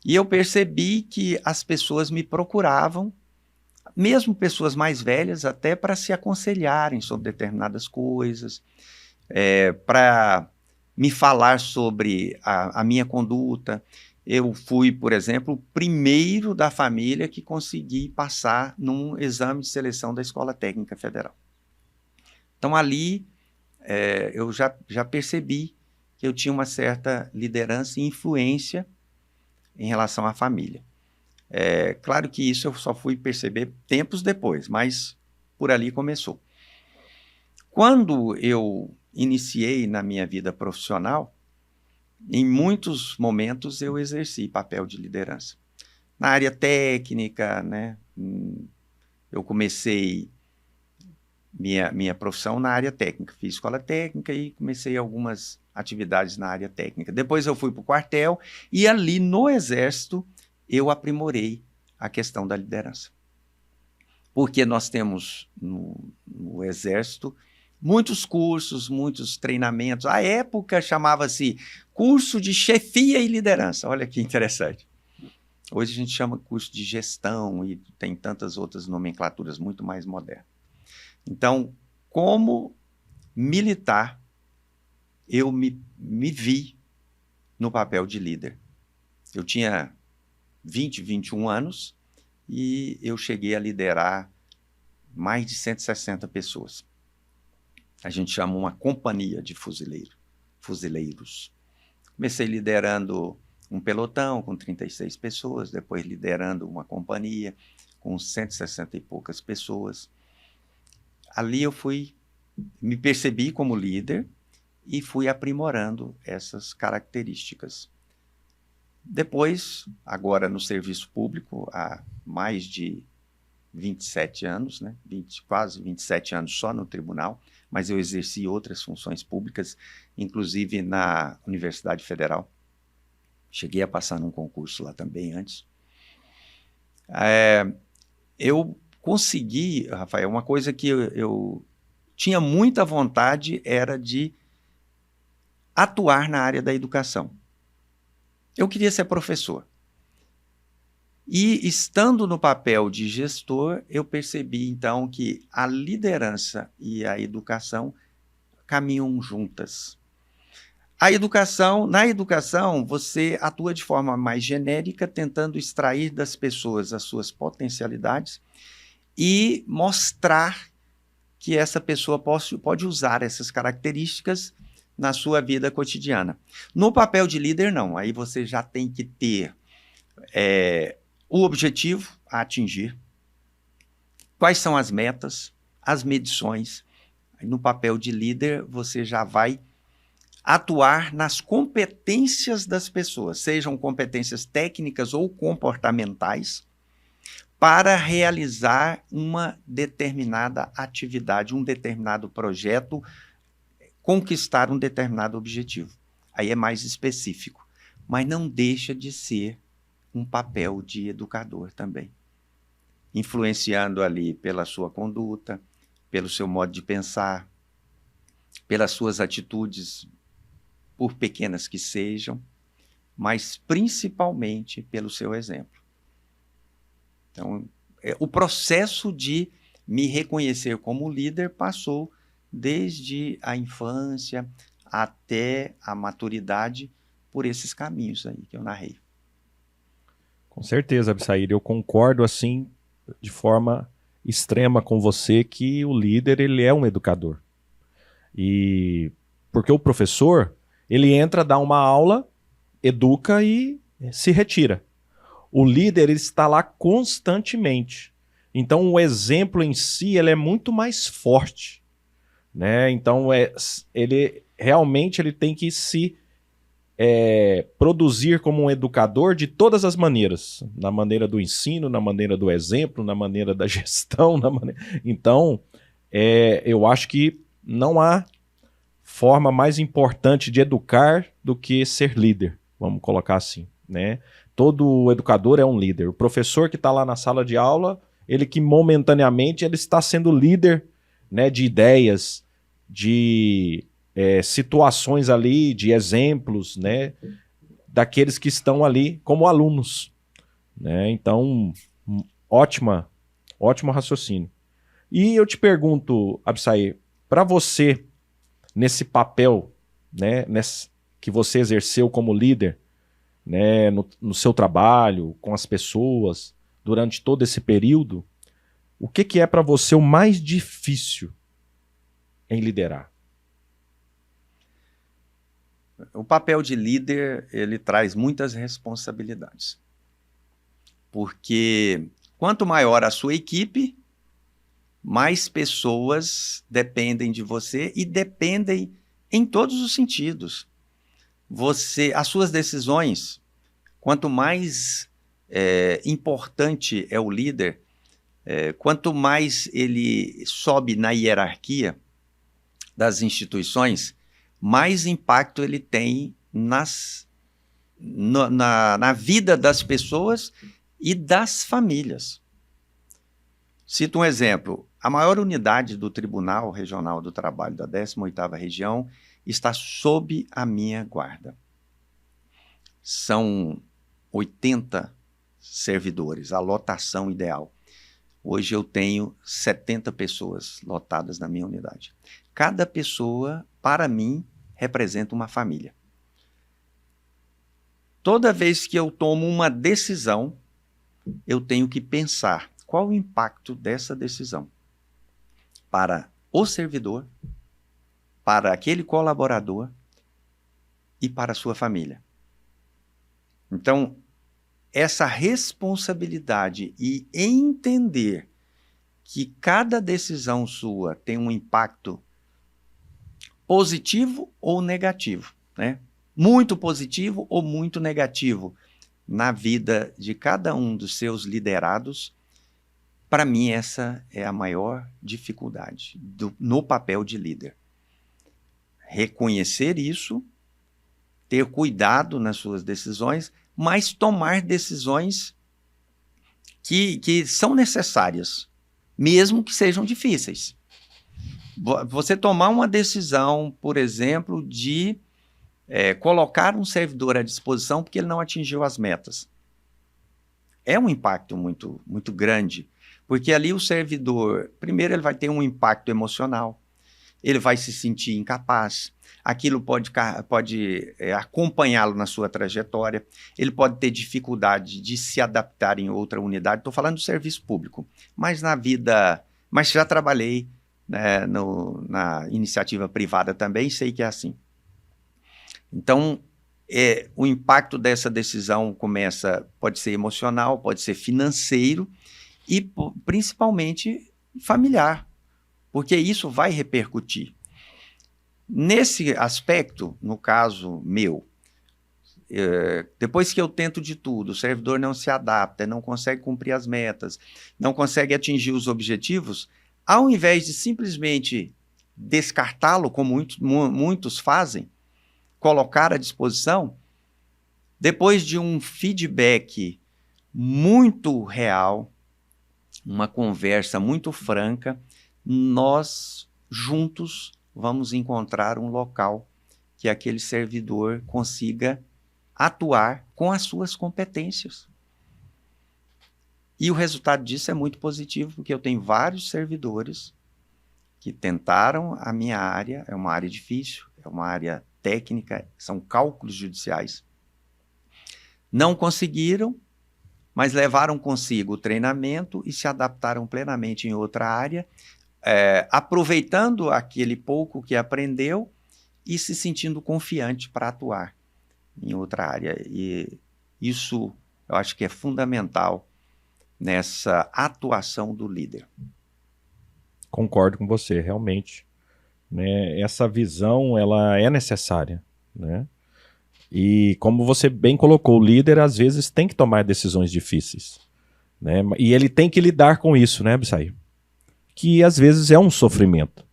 E eu percebi que as pessoas me procuravam, mesmo pessoas mais velhas, até para se aconselharem sobre determinadas coisas, para me falar sobre a minha conduta. Eu fui, por exemplo, o primeiro da família que consegui passar num exame de seleção da Escola Técnica Federal. Então, ali, eu já percebi que eu tinha uma certa liderança e influência em relação à família. Claro que isso eu só fui perceber tempos depois, mas por ali começou. Quando eu iniciei na minha vida profissional, em muitos momentos eu exerci papel de liderança. Na área técnica, né? Eu comecei minha profissão na área técnica. Fiz escola técnica e comecei algumas atividades na área técnica. Depois eu fui para o quartel e ali no Exército eu aprimorei a questão da liderança. Porque nós temos no Exército Muitos cursos, muitos treinamentos. À época chamava-se curso de chefia e liderança. Olha que interessante. Hoje a gente chama curso de gestão e tem tantas outras nomenclaturas muito mais modernas. Então, como militar, eu me vi no papel de líder. Eu tinha 20, 21 anos e eu cheguei a liderar mais de 160 pessoas. A gente chama uma companhia de fuzileiros. Comecei liderando um pelotão com 36 pessoas, depois liderando uma companhia com 160 e poucas pessoas. Ali eu me percebi como líder e fui aprimorando essas características. Depois, agora no serviço público, há mais de 27 anos, né? Quase 27 anos só no tribunal, mas eu exerci outras funções públicas, inclusive na Universidade Federal. Cheguei a passar num concurso lá também antes. Eu consegui, Rafael, uma coisa que eu tinha muita vontade era de atuar na área da educação. Eu queria ser professor. E, estando no papel de gestor, eu percebi, então, que a liderança e a educação caminham juntas. Na educação, você atua de forma mais genérica, tentando extrair das pessoas as suas potencialidades e mostrar que essa pessoa pode usar essas características na sua vida cotidiana. No papel de líder, não. Aí você já tem que ter o objetivo a atingir, quais são as metas, as medições. No papel de líder, você já vai atuar nas competências das pessoas, sejam competências técnicas ou comportamentais, para realizar uma determinada atividade, um determinado projeto, conquistar um determinado objetivo. Aí é mais específico, mas não deixa de ser um papel de educador também, influenciando ali pela sua conduta, pelo seu modo de pensar, pelas suas atitudes, por pequenas que sejam, mas principalmente pelo seu exemplo. Então, o processo de me reconhecer como líder passou desde a infância até a maturidade por esses caminhos aí que eu narrei. Com certeza, Absair, eu concordo assim de forma extrema com você que o líder ele é um educador. E porque o professor, ele entra, dá uma aula, educa e se retira. O líder ele está lá constantemente. Então o exemplo em si ele é muito mais forte, né? Então ele realmente ele tem que se produzir como um educador de todas as maneiras, na maneira do ensino, na maneira do exemplo, na maneira da gestão, Então, eu acho que não há forma mais importante de educar do que ser líder, vamos colocar assim, né? Todo educador é um líder. O professor que está lá na sala de aula, ele que momentaneamente ele está sendo líder, né, de ideias, de situações ali, de exemplos, né, daqueles que estão ali como alunos, né? Então, ótimo raciocínio. E eu te pergunto, Absair, para você, nesse papel, né, que você exerceu como líder, né, no seu trabalho, com as pessoas, durante todo esse período, o que é para você o mais difícil em liderar? O papel de líder, ele traz muitas responsabilidades. Porque quanto maior a sua equipe, mais pessoas dependem de você e dependem em todos os sentidos. As suas decisões, quanto mais importante é o líder, quanto mais ele sobe na hierarquia das instituições, mais impacto ele tem na vida das pessoas e das famílias. Cito um exemplo. A maior unidade do Tribunal Regional do Trabalho da 18ª Região está sob a minha guarda. São 80 servidores, a lotação ideal. Hoje eu tenho 70 pessoas lotadas na minha unidade. Cada pessoa, para mim, representa uma família. Toda vez que eu tomo uma decisão, eu tenho que pensar qual o impacto dessa decisão para o servidor, para aquele colaborador e para a sua família. Então, essa responsabilidade e entender que cada decisão sua tem um impacto positivo ou negativo, né? Muito positivo ou muito negativo na vida de cada um dos seus liderados, para mim essa é a maior dificuldade no papel de líder. Reconhecer isso, ter cuidado nas suas decisões, mas tomar decisões que são necessárias, mesmo que sejam difíceis. Você tomar uma decisão, por exemplo, de colocar um servidor à disposição porque ele não atingiu as metas. É um impacto muito, muito grande, porque ali o servidor, primeiro ele vai ter um impacto emocional, ele vai se sentir incapaz, aquilo pode acompanhá-lo na sua trajetória, ele pode ter dificuldade de se adaptar em outra unidade. Estou falando do serviço público, mas na vida, mas já trabalhei, né, na iniciativa privada também, sei que é assim. Então, o impacto dessa decisão pode ser emocional, pode ser financeiro e principalmente familiar, porque isso vai repercutir. Nesse aspecto, no caso meu, depois que eu tento de tudo, o servidor não se adapta, não consegue cumprir as metas, não consegue atingir os objetivos, ao invés de simplesmente descartá-lo, como muitos fazem, colocar à disposição, depois de um feedback muito real, uma conversa muito franca, nós juntos vamos encontrar um local que aquele servidor consiga atuar com as suas competências. E o resultado disso é muito positivo, porque eu tenho vários servidores que tentaram a minha área, é uma área difícil, é uma área técnica, são cálculos judiciais. Não conseguiram, mas levaram consigo o treinamento e se adaptaram plenamente em outra área, aproveitando aquele pouco que aprendeu e se sentindo confiante para atuar em outra área. E isso eu acho que é fundamental nessa atuação do líder. Concordo com você, realmente. Né? Essa visão, ela é necessária, né? E como você bem colocou, o líder às vezes tem que tomar decisões difíceis, né? E ele tem que lidar com isso, né, Absair? Que às vezes é um sofrimento,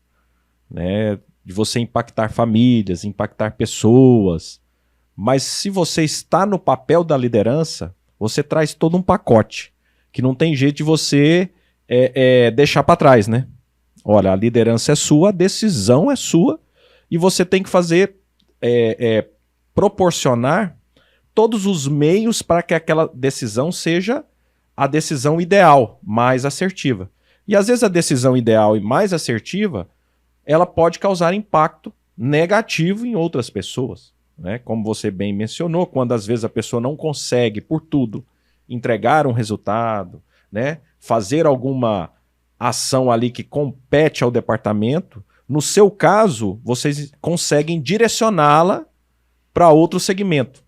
né? De você impactar famílias, impactar pessoas. Mas se você está no papel da liderança, você traz todo um pacote, que não tem jeito de você deixar para trás, né? Olha, a liderança é sua, a decisão é sua, e você tem que fazer, proporcionar todos os meios para que aquela decisão seja a decisão ideal, mais assertiva. E às vezes a decisão ideal e mais assertiva, ela pode causar impacto negativo em outras pessoas, né? Como você bem mencionou, quando às vezes a pessoa não consegue, por tudo, entregar um resultado, né? Fazer alguma ação ali que compete ao departamento, no seu caso, vocês conseguem direcioná-la para outro segmento.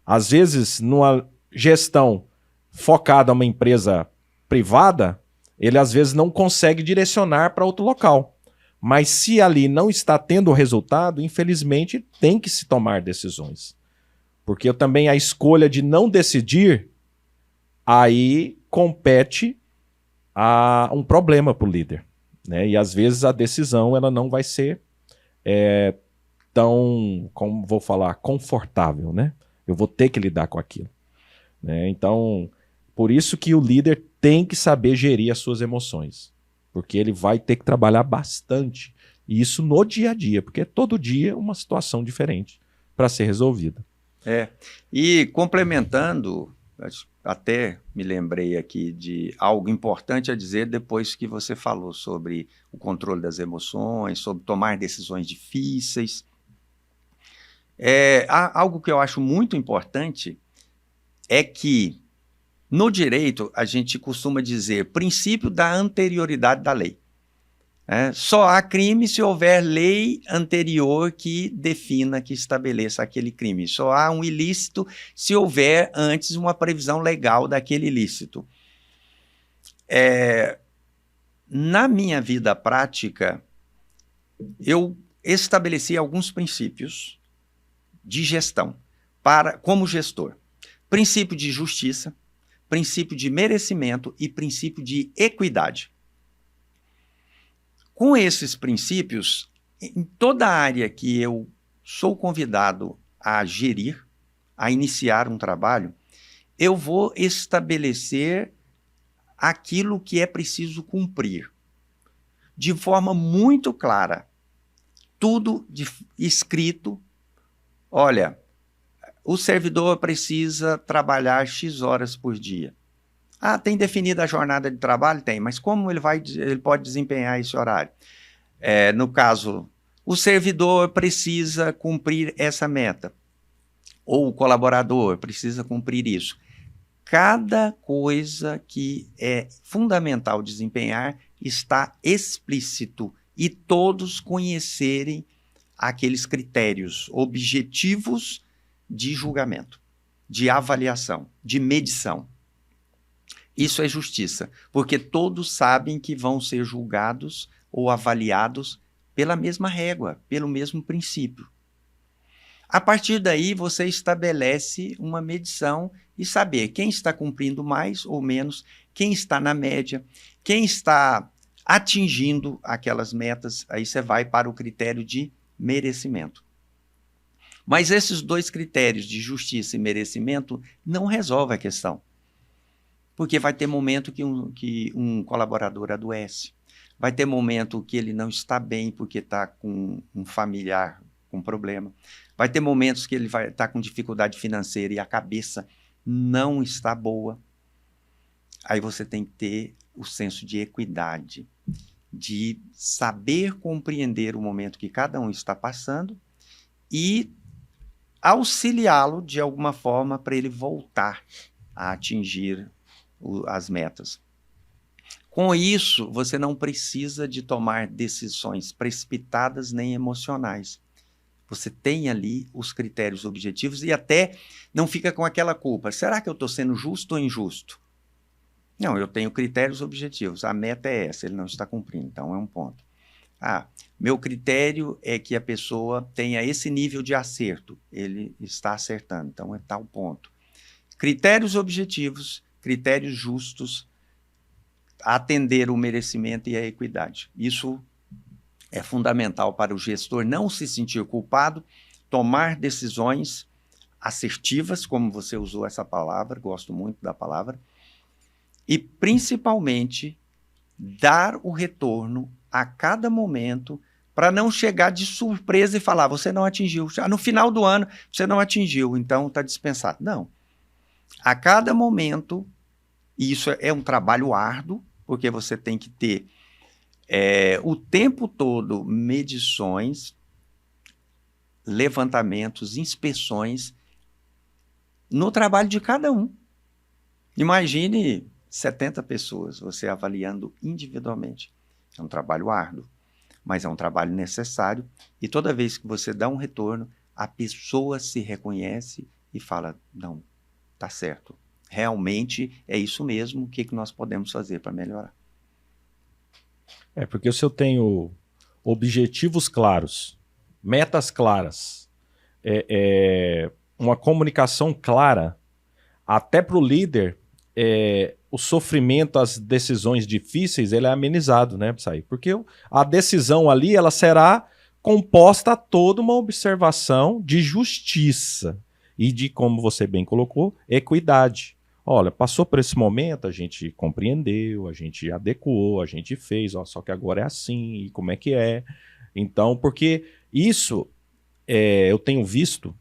Às vezes, numa gestão focada em uma empresa privada, ele às vezes não consegue direcionar para outro local. Mas se ali não está tendo resultado, infelizmente tem que se tomar decisões. Porque também a escolha de não decidir, aí compete a um problema para o líder, né? E às vezes a decisão ela não vai ser tão, como vou falar, confortável, né? Eu vou ter que lidar com aquilo, né? Então, Por isso que o líder tem que saber gerir as suas emoções, porque ele vai ter que trabalhar bastante, e isso no dia a dia, porque todo dia é uma situação diferente para ser resolvida. E complementando, até me lembrei aqui de algo importante a dizer depois que você falou sobre o controle das emoções, sobre tomar decisões difíceis. Algo que eu acho muito importante é que no direito a gente costuma dizer princípio da anterioridade da lei. Só há crime se houver lei anterior que defina, que estabeleça aquele crime. Só há um ilícito se houver antes uma previsão legal daquele ilícito. Na minha vida prática, eu estabeleci alguns princípios de gestão como gestor. Princípio de justiça, princípio de merecimento e princípio de equidade. Com esses princípios, em toda a área que eu sou convidado a gerir, a iniciar um trabalho, eu vou estabelecer aquilo que é preciso cumprir, de forma muito clara, tudo escrito. Olha, o servidor precisa trabalhar X horas por dia. Tem definida a jornada de trabalho? Tem, mas como ele pode desempenhar esse horário? No caso, o servidor precisa cumprir essa meta, ou o colaborador precisa cumprir isso. Cada coisa que é fundamental desempenhar está explícito e todos conhecerem aqueles critérios objetivos de julgamento, de avaliação, de medição. Isso é justiça, porque todos sabem que vão ser julgados ou avaliados pela mesma régua, pelo mesmo princípio. A partir daí, você estabelece uma medição e saber quem está cumprindo mais ou menos, quem está na média, quem está atingindo aquelas metas, aí você vai para o critério de merecimento. Mas esses dois critérios de justiça e merecimento não resolvem a questão. Porque vai ter momento que um colaborador adoece, vai ter momento que ele não está bem porque está com um familiar com problema, vai ter momentos que ele vai estar com dificuldade financeira e a cabeça não está boa. Aí você tem que ter o senso de equidade, de saber compreender o momento que cada um está passando e auxiliá-lo de alguma forma para ele voltar a atingir as metas. Com isso, você não precisa de tomar decisões precipitadas nem emocionais. Você tem ali os critérios objetivos e até não fica com aquela culpa. Será que eu estou sendo justo ou injusto? Não, eu tenho critérios objetivos. A meta é essa, ele não está cumprindo, então é um ponto. Meu critério é que a pessoa tenha esse nível de acerto. Ele está acertando, então é tal ponto. Critérios objetivos, critérios justos, atender o merecimento e a equidade. Isso é fundamental para o gestor não se sentir culpado, tomar decisões assertivas, como você usou essa palavra, gosto muito da palavra, e principalmente dar o retorno a cada momento para não chegar de surpresa e falar, você não atingiu, no final do ano você não atingiu, então está dispensado. Não. A cada momento, e isso é um trabalho árduo, porque você tem que ter o tempo todo medições, levantamentos, inspeções no trabalho de cada um. Imagine 70 pessoas, você avaliando individualmente. É um trabalho árduo, mas é um trabalho necessário e toda vez que você dá um retorno, a pessoa se reconhece e fala, não, tá certo. Realmente é isso mesmo, o que nós podemos fazer para melhorar? Porque se eu tenho objetivos claros, metas claras, uma comunicação clara, até para o líder, o sofrimento, as decisões difíceis, ele é amenizado, né, Psy? Porque a decisão ali, ela será composta a toda uma observação de justiça e de, como você bem colocou, equidade. Olha, passou por esse momento, a gente compreendeu, a gente adequou, a gente fez, ó, só que agora é assim, e como é que é? Então, porque isso eu tenho visto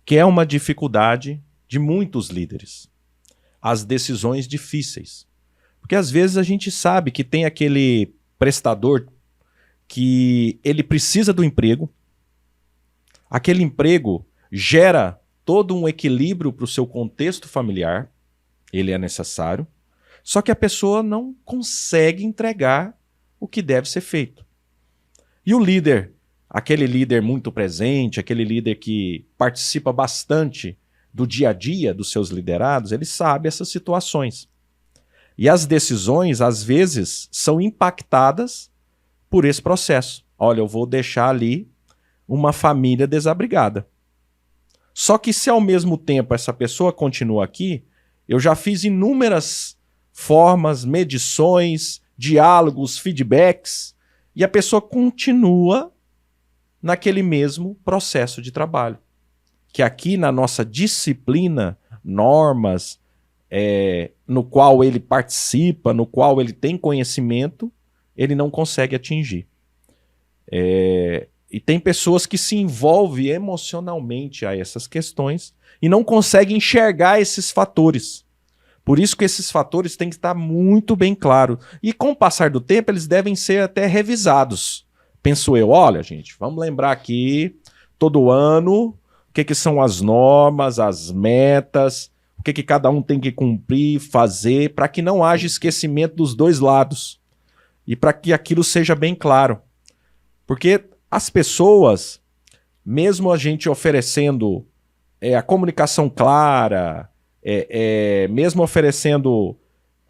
que é uma dificuldade de muitos líderes, as decisões difíceis. Porque às vezes a gente sabe que tem aquele prestador que ele precisa do emprego, aquele emprego gera todo um equilíbrio para o seu contexto familiar, ele é necessário, só que a pessoa não consegue entregar o que deve ser feito. E o líder, aquele líder muito presente, aquele líder que participa bastante do dia a dia dos seus liderados, ele sabe essas situações. E as decisões, às vezes, são impactadas por esse processo. Olha, eu vou deixar ali uma família desabrigada. Só que se ao mesmo tempo essa pessoa continua aqui, eu já fiz inúmeras formas, medições, diálogos, feedbacks, e a pessoa continua naquele mesmo processo de trabalho. Que aqui na nossa disciplina, normas, no qual ele participa, no qual ele tem conhecimento, ele não consegue atingir. E tem pessoas que se envolvem emocionalmente a essas questões e não conseguem enxergar esses fatores. Por isso que esses fatores têm que estar muito bem claros. E com o passar do tempo, eles devem ser até revisados. Penso eu, olha, gente, vamos lembrar aqui, todo ano, o que são as normas, as metas, o que cada um tem que cumprir, fazer, para que não haja esquecimento dos dois lados. E para que aquilo seja bem claro. Porque as pessoas, mesmo a gente oferecendo a comunicação clara, mesmo oferecendo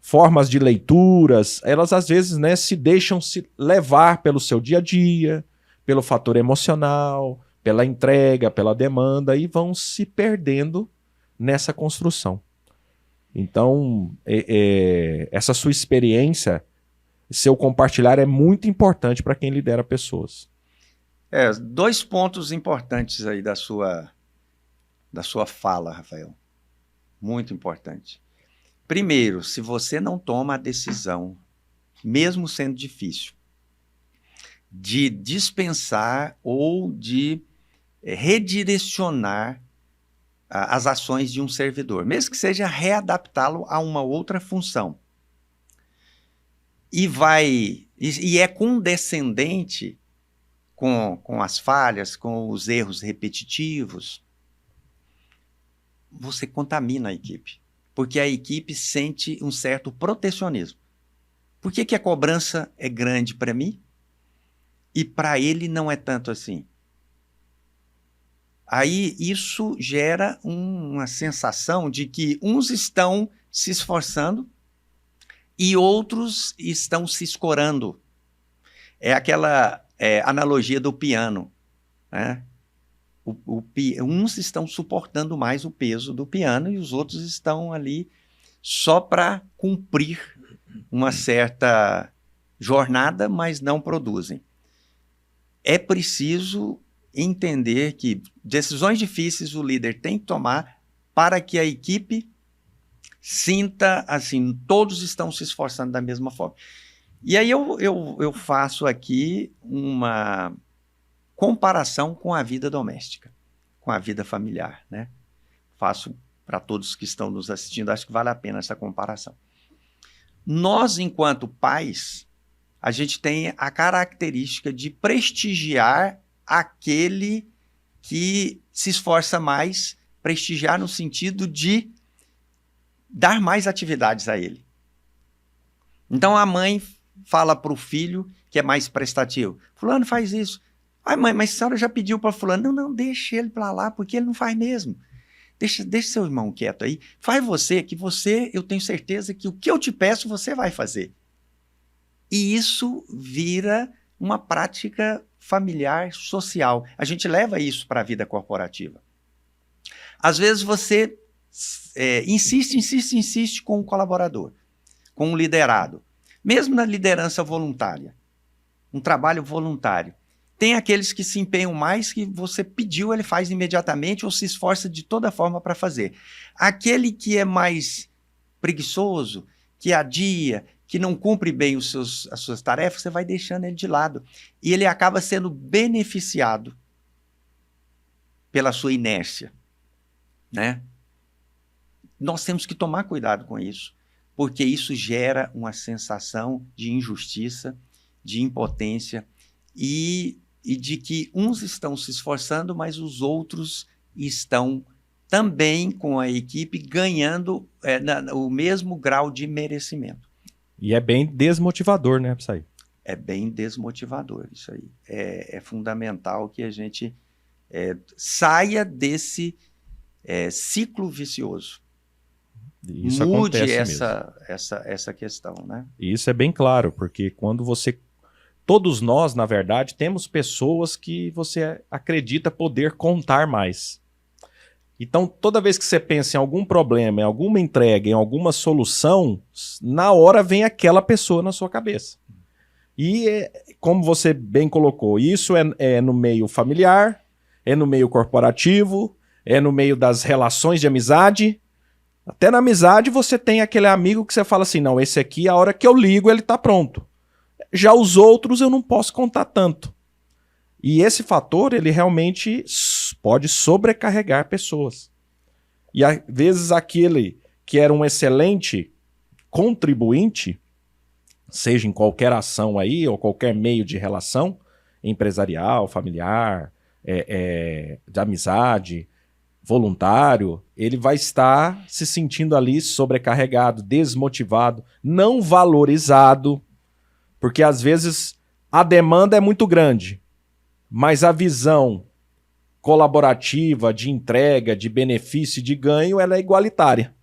formas de leituras, elas às vezes, né, se deixam se levar pelo seu dia a dia, pelo fator emocional, pela entrega, pela demanda, e vão se perdendo nessa construção. Então, essa sua experiência, seu compartilhar é muito importante para quem lidera pessoas. 2 pontos importantes aí da sua fala, Rafael. Muito importante. Primeiro, se você não toma a decisão, mesmo sendo difícil, de dispensar ou de redirecionar as ações de um servidor, mesmo que seja readaptá-lo a uma outra função, e é condescendente com as falhas, com os erros repetitivos, você contamina a equipe. Porque a equipe sente um certo protecionismo. Por que a cobrança é grande para mim e para ele não é tanto assim? Aí isso gera uma sensação de que uns estão se esforçando e outros estão se escorando. É aquela analogia do piano, né? Uns estão suportando mais o peso do piano e os outros estão ali só para cumprir uma certa jornada, mas não produzem. É preciso entender que decisões difíceis o líder tem que tomar para que a equipe sinta assim, todos estão se esforçando da mesma forma. E aí eu faço aqui uma comparação com a vida doméstica, com a vida familiar, né? Faço para todos que estão nos assistindo, acho que vale a pena essa comparação. Nós, enquanto pais, a gente tem a característica de prestigiar aquele que se esforça mais, prestigiar no sentido de dar mais atividades a ele. Então a mãe fala para o filho que é mais prestativo, fulano faz isso. Ai, mãe, mas a senhora já pediu para fulano? Não, deixa ele para lá, porque ele não faz mesmo. Deixa seu irmão quieto aí. Faz você, eu tenho certeza que o que eu te peço, você vai fazer. E isso vira uma prática familiar, social. A gente leva isso para a vida corporativa. Às vezes você insiste com o colaborador, com o liderado. Mesmo na liderança voluntária, um trabalho voluntário. Tem aqueles que se empenham mais, que você pediu, ele faz imediatamente ou se esforça de toda forma para fazer. Aquele que é mais preguiçoso, que adia, que não cumpre bem as suas tarefas, você vai deixando ele de lado. E ele acaba sendo beneficiado pela sua inércia, né? Nós temos que tomar cuidado com isso, porque isso gera uma sensação de injustiça, de impotência e de que uns estão se esforçando, mas os outros estão também com a equipe ganhando o mesmo grau de merecimento. E é bem desmotivador, né, Absair? É bem desmotivador isso aí. É fundamental que a gente saia desse ciclo vicioso. Isso Mude acontece essa questão, né? E isso é bem claro, porque quando você... Todos nós, na verdade, temos pessoas que você acredita poder contar mais. Então, toda vez que você pensa em algum problema, em alguma entrega, em alguma solução, na hora vem aquela pessoa na sua cabeça. E, como você bem colocou, isso é no meio familiar, é no meio corporativo, é no meio das relações de amizade. Até na amizade você tem aquele amigo que você fala assim, não, esse aqui, a hora que eu ligo, ele tá pronto. Já os outros eu não posso contar tanto. E esse fator, ele realmente pode sobrecarregar pessoas. E às vezes aquele que era um excelente contribuinte, seja em qualquer ação aí, ou qualquer meio de relação, empresarial, familiar, de amizade, voluntário, ele vai estar se sentindo ali sobrecarregado, desmotivado, não valorizado, porque às vezes a demanda é muito grande, mas a visão colaborativa, de entrega, de benefício e de ganho, ela é igualitária.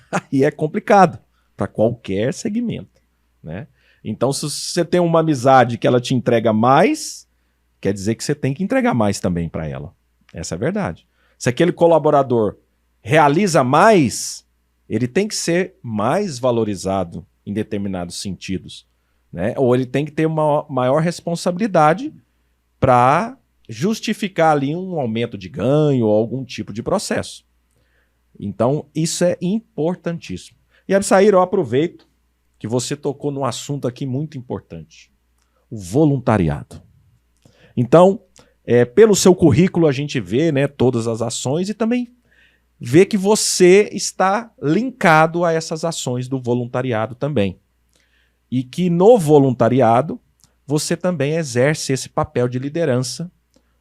Aí é complicado para qualquer segmento, né? Então, se você tem uma amizade que ela te entrega mais, quer dizer que você tem que entregar mais também para ela. Essa é a verdade. Se aquele colaborador realiza mais, ele tem que ser mais valorizado em determinados sentidos, né? Ou ele tem que ter uma maior responsabilidade para justificar ali um aumento de ganho ou algum tipo de processo. Então, isso é importantíssimo. E, Absair, eu aproveito que você tocou num assunto aqui muito importante, o voluntariado. Então, pelo seu currículo a gente vê, né, todas as ações e também vê que você está linkado a essas ações do voluntariado também. E que no voluntariado você também exerce esse papel de liderança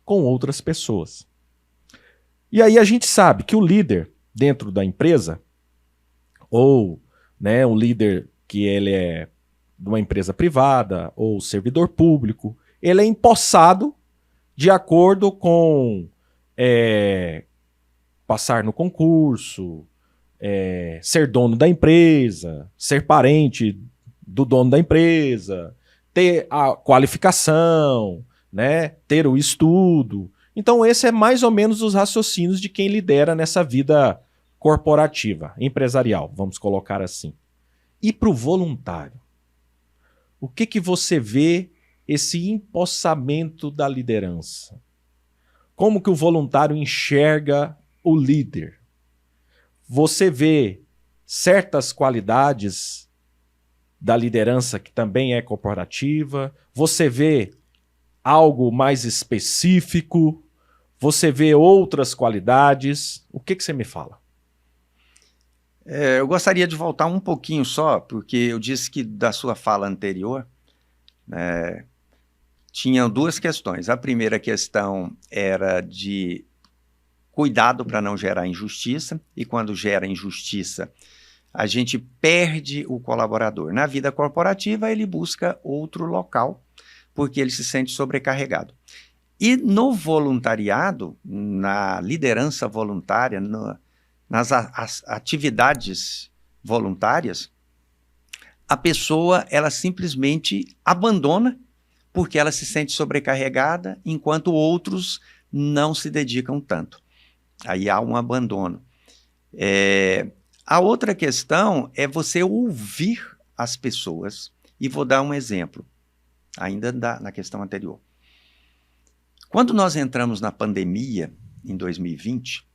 com outras pessoas. E aí a gente sabe que o líder dentro da empresa, ou, né, um líder que ele é de uma empresa privada ou servidor público, ele é empossado de acordo com passar no concurso, ser dono da empresa, ser parente do dono da empresa, ter a qualificação, né, ter o estudo. Então esse é mais ou menos os raciocínios de quem lidera nessa vida corporativa, empresarial, vamos colocar assim. E para o voluntário, o que você vê esse empossamento da liderança? Como que o voluntário enxerga o líder? Você vê certas qualidades da liderança que também é corporativa? Você vê algo mais específico? Você vê outras qualidades? O que você me fala? Eu gostaria de voltar um pouquinho só, porque eu disse que da sua fala anterior, tinham duas questões. A primeira questão era de cuidado para não gerar injustiça, e quando gera injustiça, a gente perde o colaborador. Na vida corporativa, ele busca outro local, porque ele se sente sobrecarregado. E no voluntariado, na liderança voluntária, nas atividades voluntárias, a pessoa ela simplesmente abandona porque ela se sente sobrecarregada, enquanto outros não se dedicam tanto. Aí há um abandono. A outra questão é você ouvir as pessoas. E vou dar um exemplo, ainda na questão anterior. Quando nós entramos na pandemia, em 2020,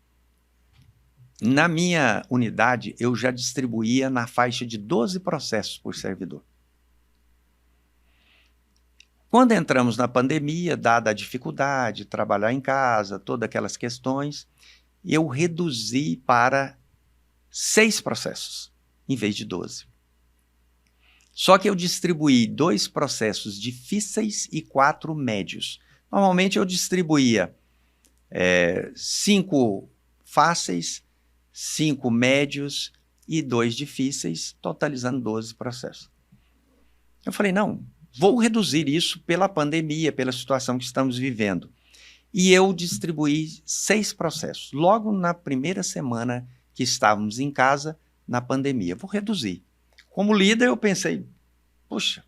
Na minha unidade, eu já distribuía na faixa de 12 processos por servidor. Quando entramos na pandemia, dada a dificuldade de trabalhar em casa, todas aquelas questões, eu reduzi para 6 processos, em vez de 12. Só que eu distribuí 2 processos difíceis e 4 médios. Normalmente eu distribuía 5 fáceis, 5 médios e 2 difíceis, totalizando 12 processos. Eu falei, não, vou reduzir isso pela pandemia, pela situação que estamos vivendo. E eu distribuí 6 processos, logo na primeira semana que estávamos em casa, na pandemia. Vou reduzir. Como líder, eu pensei, poxa,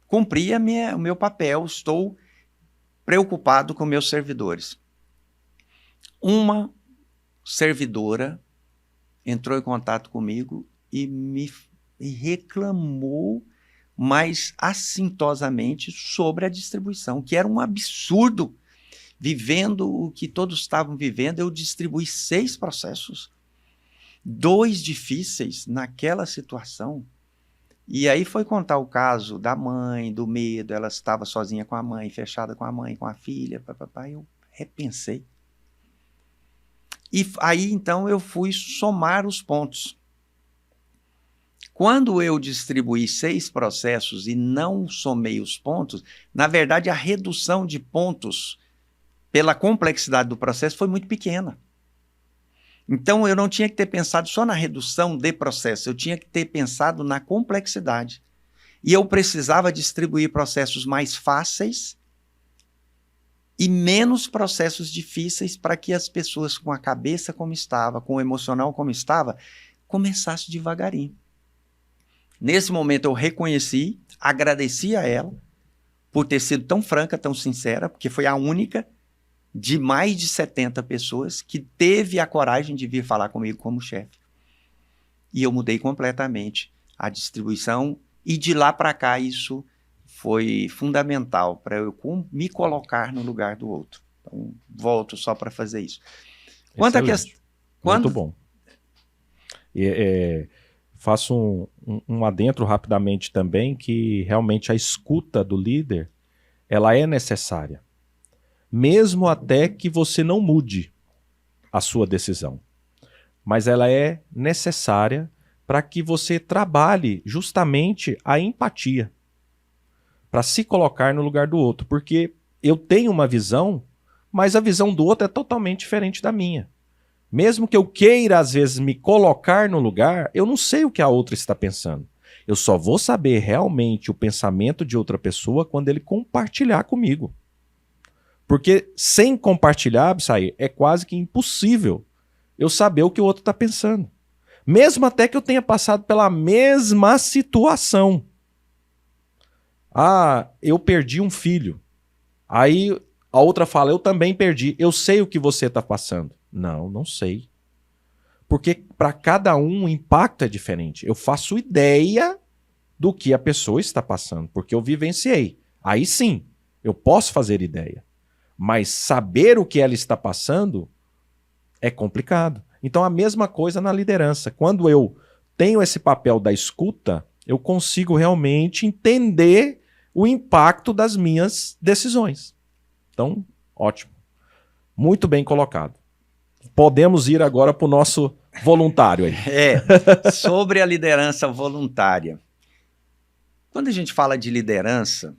cumpri o meu papel, estou preocupado com meus servidores. Uma servidora entrou em contato comigo e me reclamou mais assintosamente sobre a distribuição, que era um absurdo. Vivendo o que todos estavam vivendo, eu distribuí 6 processos, 2 difíceis naquela situação. E aí foi contar o caso da mãe, do medo, ela estava sozinha com a mãe, fechada com a mãe, com a filha, papapá, eu repensei. E aí então eu fui somar os pontos. Quando eu distribuí 6 processos e não somei os pontos, na verdade a redução de pontos pela complexidade do processo foi muito pequena. Então eu não tinha que ter pensado só na redução de processo, eu tinha que ter pensado na complexidade. E eu precisava distribuir processos mais fáceis e menos processos difíceis para que as pessoas com a cabeça como estava, com o emocional como estava, começassem devagarinho. Nesse momento eu reconheci, agradeci a ela por ter sido tão franca, tão sincera, porque foi a única de mais de 70 pessoas que teve a coragem de vir falar comigo como chefe. E eu mudei completamente a distribuição e de lá para cá isso foi fundamental para eu me colocar no lugar do outro. Então, volto só para fazer isso. Quanto a Muito bom. Faço um adentro rapidamente também, que realmente a escuta do líder, ela é necessária. Mesmo até que você não mude a sua decisão. Mas ela é necessária para que você trabalhe justamente a empatia. Para se colocar no lugar do outro. Porque eu tenho uma visão, mas a visão do outro é totalmente diferente da minha. Mesmo que eu queira, às vezes, me colocar no lugar, eu não sei o que a outra está pensando. Eu só vou saber realmente o pensamento de outra pessoa quando ele compartilhar comigo. Porque sem compartilhar, Absair, é quase que impossível eu saber o que o outro está pensando. Mesmo até que eu tenha passado pela mesma situação. Ah, eu perdi um filho. Aí a outra fala, eu também perdi. Eu sei o que você está passando. Não, não sei. Porque para cada um o impacto é diferente. Eu faço ideia do que a pessoa está passando, porque eu vivenciei. Aí sim, eu posso fazer ideia. Mas saber o que ela está passando é complicado. Então a mesma coisa na liderança. Quando eu tenho esse papel da escuta, eu consigo realmente entender o impacto das minhas decisões. Então, ótimo. Muito bem colocado. Podemos ir agora para o nosso voluntário aí. Sobre a liderança voluntária. Quando a gente fala de liderança,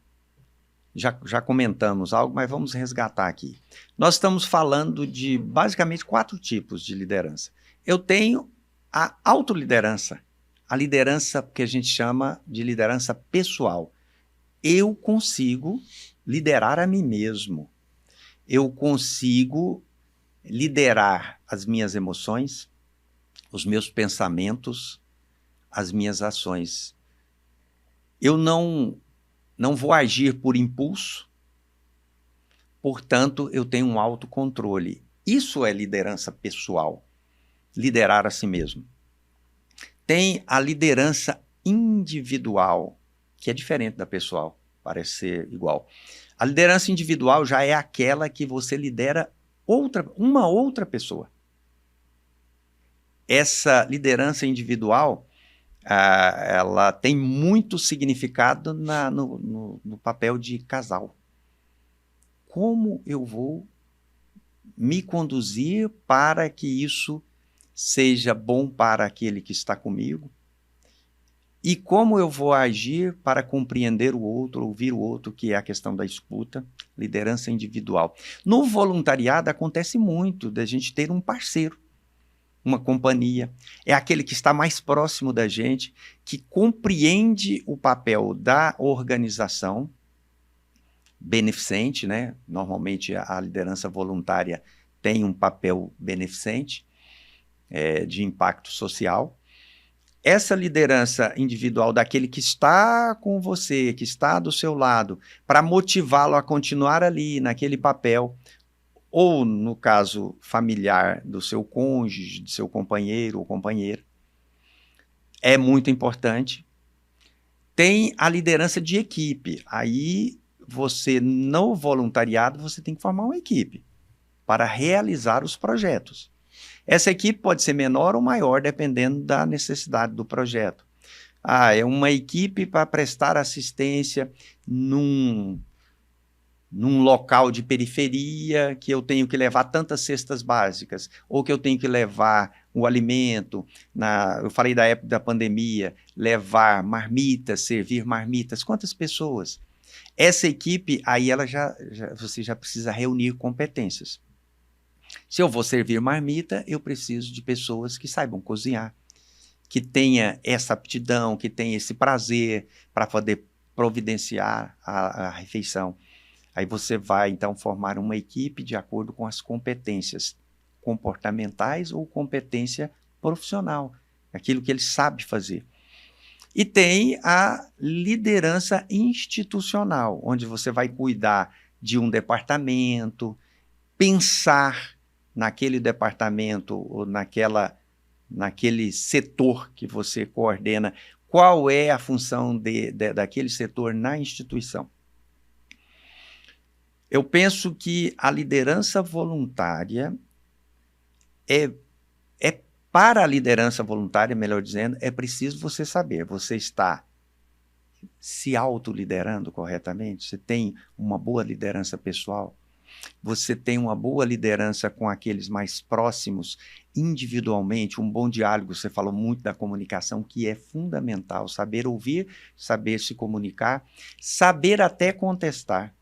já comentamos algo, mas vamos resgatar aqui. Nós estamos falando de basicamente 4 tipos de liderança. Eu tenho a autoliderança, a liderança que a gente chama de liderança pessoal. Eu consigo liderar a mim mesmo. Eu consigo liderar as minhas emoções, os meus pensamentos, as minhas ações. Eu não vou agir por impulso, portanto, eu tenho um autocontrole. Isso é liderança pessoal, liderar a si mesmo. Tem a liderança individual, que é diferente da pessoal, parece ser igual. A liderança individual já é aquela que você lidera uma outra pessoa. essa liderança individual, ela tem muito significado no papel de casal. Como eu vou me conduzir para que isso seja bom para aquele que está comigo? E como eu vou agir para compreender o outro, ouvir o outro, que é a questão da escuta, liderança individual. No voluntariado acontece muito da gente ter um parceiro, uma companhia. É aquele que está mais próximo da gente, que compreende o papel da organização beneficente, né? Normalmente a liderança voluntária tem um papel beneficente, de impacto social. Essa liderança individual daquele que está com você, que está do seu lado, para motivá-lo a continuar ali, naquele papel, ou no caso familiar do seu cônjuge, do seu companheiro ou companheira, é muito importante. Tem a liderança de equipe. Aí você, no voluntariado, você tem que formar uma equipe para realizar os projetos. Essa equipe pode ser menor ou maior, dependendo da necessidade do projeto. É uma equipe para prestar assistência num local de periferia que eu tenho que levar tantas cestas básicas, ou que eu tenho que levar o alimento, eu falei da época da pandemia, levar marmitas, servir marmitas, quantas pessoas? Essa equipe, aí você já precisa reunir competências. Se eu vou servir marmita, eu preciso de pessoas que saibam cozinhar, que tenha essa aptidão, que tenha esse prazer para poder providenciar a refeição. Aí você vai, então, formar uma equipe de acordo com as competências comportamentais ou competência profissional, aquilo que ele sabe fazer. E tem a liderança institucional, onde você vai cuidar de um departamento, pensar naquele departamento ou naquele setor que você coordena, qual é a função daquele setor na instituição. Eu penso que a liderança voluntária para a liderança voluntária, melhor dizendo, é preciso você saber, você está se autoliderando corretamente? Você tem uma boa liderança pessoal? Você tem uma boa liderança com aqueles mais próximos, individualmente, um bom diálogo? Você falou muito da comunicação, que é fundamental, saber ouvir, saber se comunicar, saber até contestar,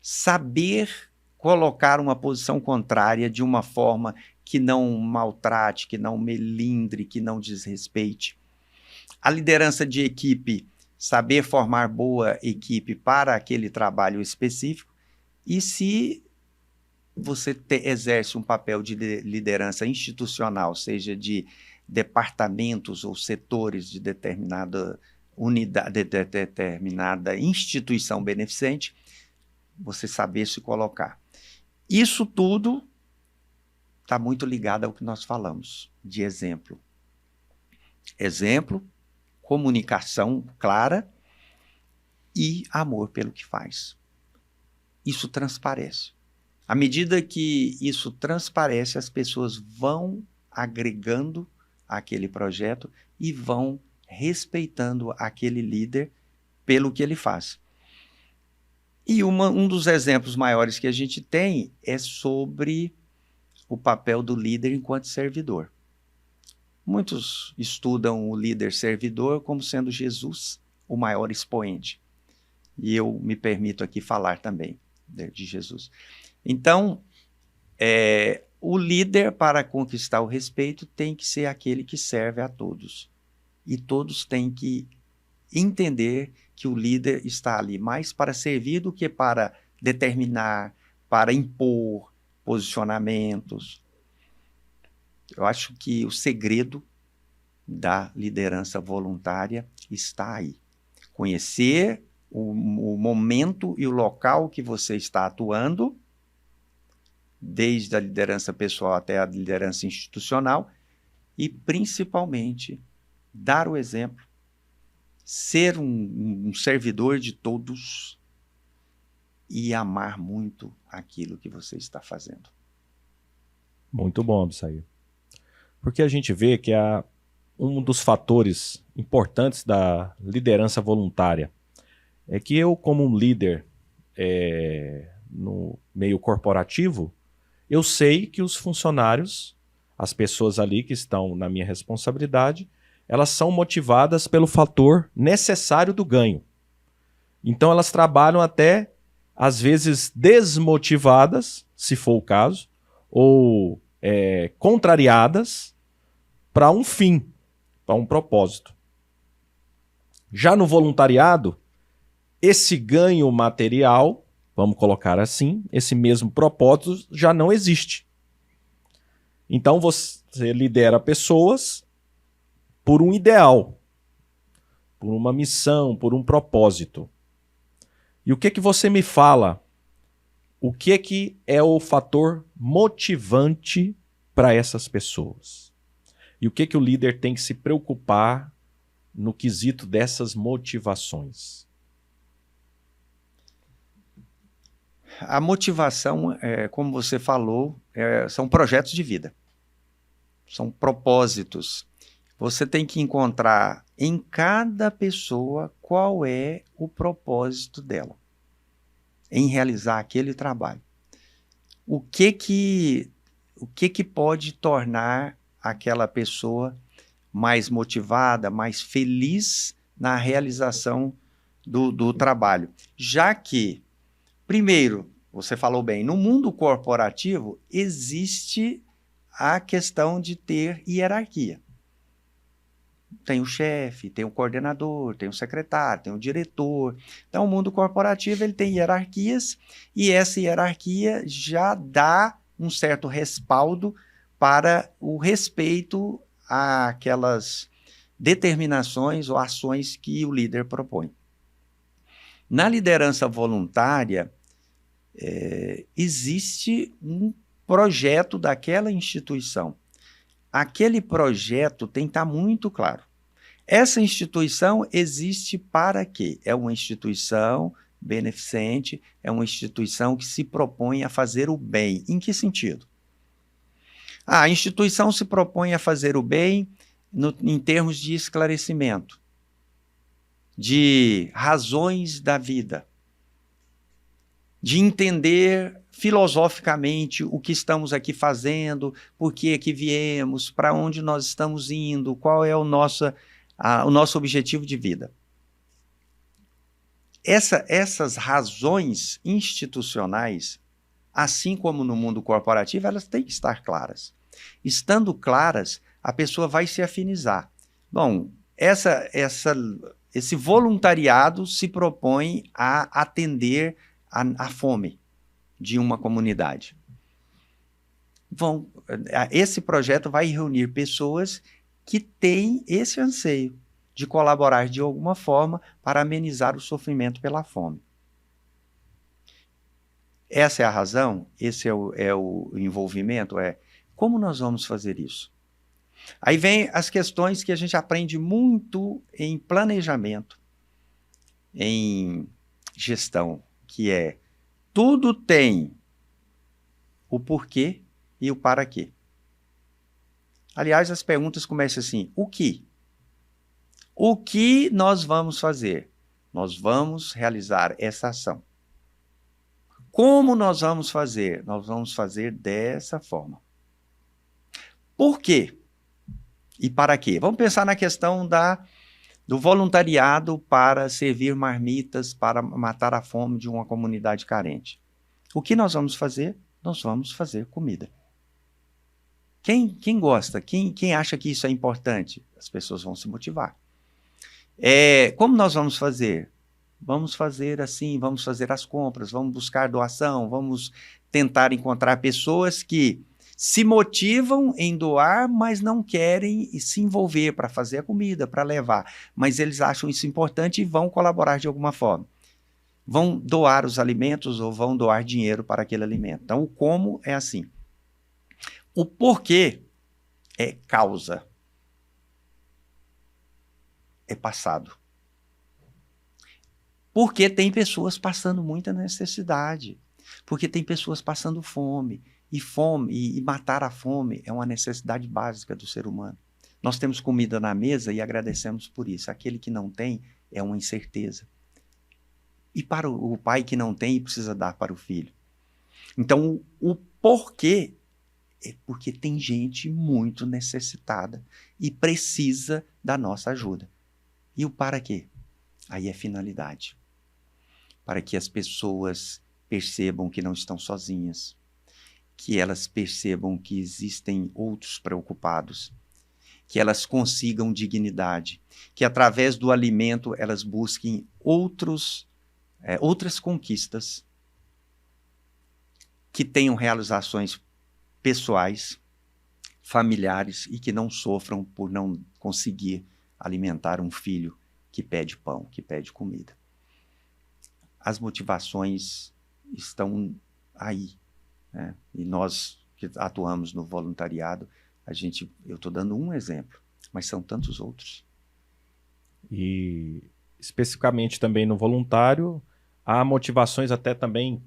saber colocar uma posição contrária de uma forma que não maltrate, que não melindre, que não desrespeite. A liderança de equipe, saber formar boa equipe para aquele trabalho específico. E se você exerce um papel de liderança institucional, seja de departamentos ou setores de determinada unidade, de determinada instituição beneficente, você saber se colocar. Isso tudo está muito ligado ao que nós falamos de exemplo. Exemplo, comunicação clara e amor pelo que faz. Isso transparece. À medida que isso transparece, as pessoas vão agregando aquele projeto e vão respeitando aquele líder pelo que ele faz. E um dos exemplos maiores que a gente tem é sobre o papel do líder enquanto servidor. Muitos estudam o líder servidor como sendo Jesus, o maior expoente. E eu me permito aqui falar também de Jesus. Então, o líder, para conquistar o respeito, tem que ser aquele que serve a todos. E todos têm que entender que o líder está ali mais para servir do que para determinar, para impor posicionamentos. Eu acho que o segredo da liderança voluntária está aí. Conhecer o momento e o local que você está atuando, desde a liderança pessoal até a liderança institucional, e principalmente dar o exemplo, ser um servidor de todos e amar muito aquilo que você está fazendo. Muito bom, Absair. Porque a gente vê que um dos fatores importantes da liderança voluntária é que eu, como um líder no meio corporativo, eu sei que os funcionários, as pessoas ali que estão na minha responsabilidade, elas são motivadas pelo fator necessário do ganho. Então elas trabalham até, às vezes, desmotivadas, se for o caso, ou contrariadas para um fim, para um propósito. Já no voluntariado, esse ganho material, vamos colocar assim, esse mesmo propósito já não existe. Então você lidera pessoas por um ideal, por uma missão, por um propósito. E o que você me fala? O que é o fator motivante para essas pessoas? E o que o líder tem que se preocupar no quesito dessas motivações? A motivação, como você falou, são projetos de vida. São propósitos. Você tem que encontrar em cada pessoa qual é o propósito dela em realizar aquele trabalho. O que pode tornar aquela pessoa mais motivada, mais feliz na realização do trabalho? Já que, primeiro, você falou bem, no mundo corporativo existe a questão de ter hierarquia. Tem o chefe, tem o coordenador, tem o secretário, tem o diretor. Então, o mundo corporativo ele tem hierarquias e essa hierarquia já dá um certo respaldo para o respeito àquelas determinações ou ações que o líder propõe. Na liderança voluntária, existe um projeto daquela instituição. Aquele projeto tem que estar muito claro. Essa instituição existe para quê? É uma instituição beneficente, é uma instituição que se propõe a fazer o bem. Em que sentido? A instituição se propõe a fazer o bem em termos de esclarecimento, de razões da vida, de entender filosoficamente o que estamos aqui fazendo, por que aqui viemos, para onde nós estamos indo, qual é o nosso objetivo de vida. Essas razões institucionais, assim como no mundo corporativo, elas têm que estar claras. Estando claras, a pessoa vai se afinizar. Bom, esse voluntariado se propõe a atender a fome de uma comunidade. Esse projeto vai reunir pessoas que têm esse anseio de colaborar de alguma forma para amenizar o sofrimento pela fome. Essa é a razão, esse é o envolvimento, como nós vamos fazer isso? Aí vem as questões que a gente aprende muito em planejamento, em gestão, que tudo tem o porquê e o para quê. Aliás, as perguntas começam assim, o que? O que nós vamos fazer? Nós vamos realizar essa ação. Como nós vamos fazer? Nós vamos fazer dessa forma. Por quê? E para quê? Vamos pensar na questão do voluntariado para servir marmitas, para matar a fome de uma comunidade carente. O que nós vamos fazer? Nós vamos fazer comida. Quem gosta? Quem acha que isso é importante? As pessoas vão se motivar. Como nós vamos fazer? Vamos fazer assim, vamos fazer as compras, vamos buscar doação, vamos tentar encontrar pessoas que se motivam em doar, mas não querem se envolver para fazer a comida, para levar. Mas eles acham isso importante e vão colaborar de alguma forma. Vão doar os alimentos ou vão doar dinheiro para aquele alimento. Então, o como é assim. O porquê é causa. É passado. Porque tem pessoas passando muita necessidade. Porque tem pessoas passando fome, e matar a fome é uma necessidade básica do ser humano. Nós temos comida na mesa e agradecemos por isso. Aquele que não tem é uma incerteza. E para o pai que não tem, precisa dar para o filho. Então, o porquê é porque tem gente muito necessitada e precisa da nossa ajuda. E o para quê? Aí é finalidade. Para que as pessoas percebam que não estão sozinhas, que elas percebam que existem outros preocupados, que elas consigam dignidade, que através do alimento elas busquem outras conquistas, que tenham realizações pessoais, familiares e que não sofram por não conseguir alimentar um filho que pede pão, que pede comida. As motivações estão aí, né? E nós que atuamos no voluntariado, eu estou dando um exemplo, mas são tantos outros. E especificamente também no voluntário, há motivações até também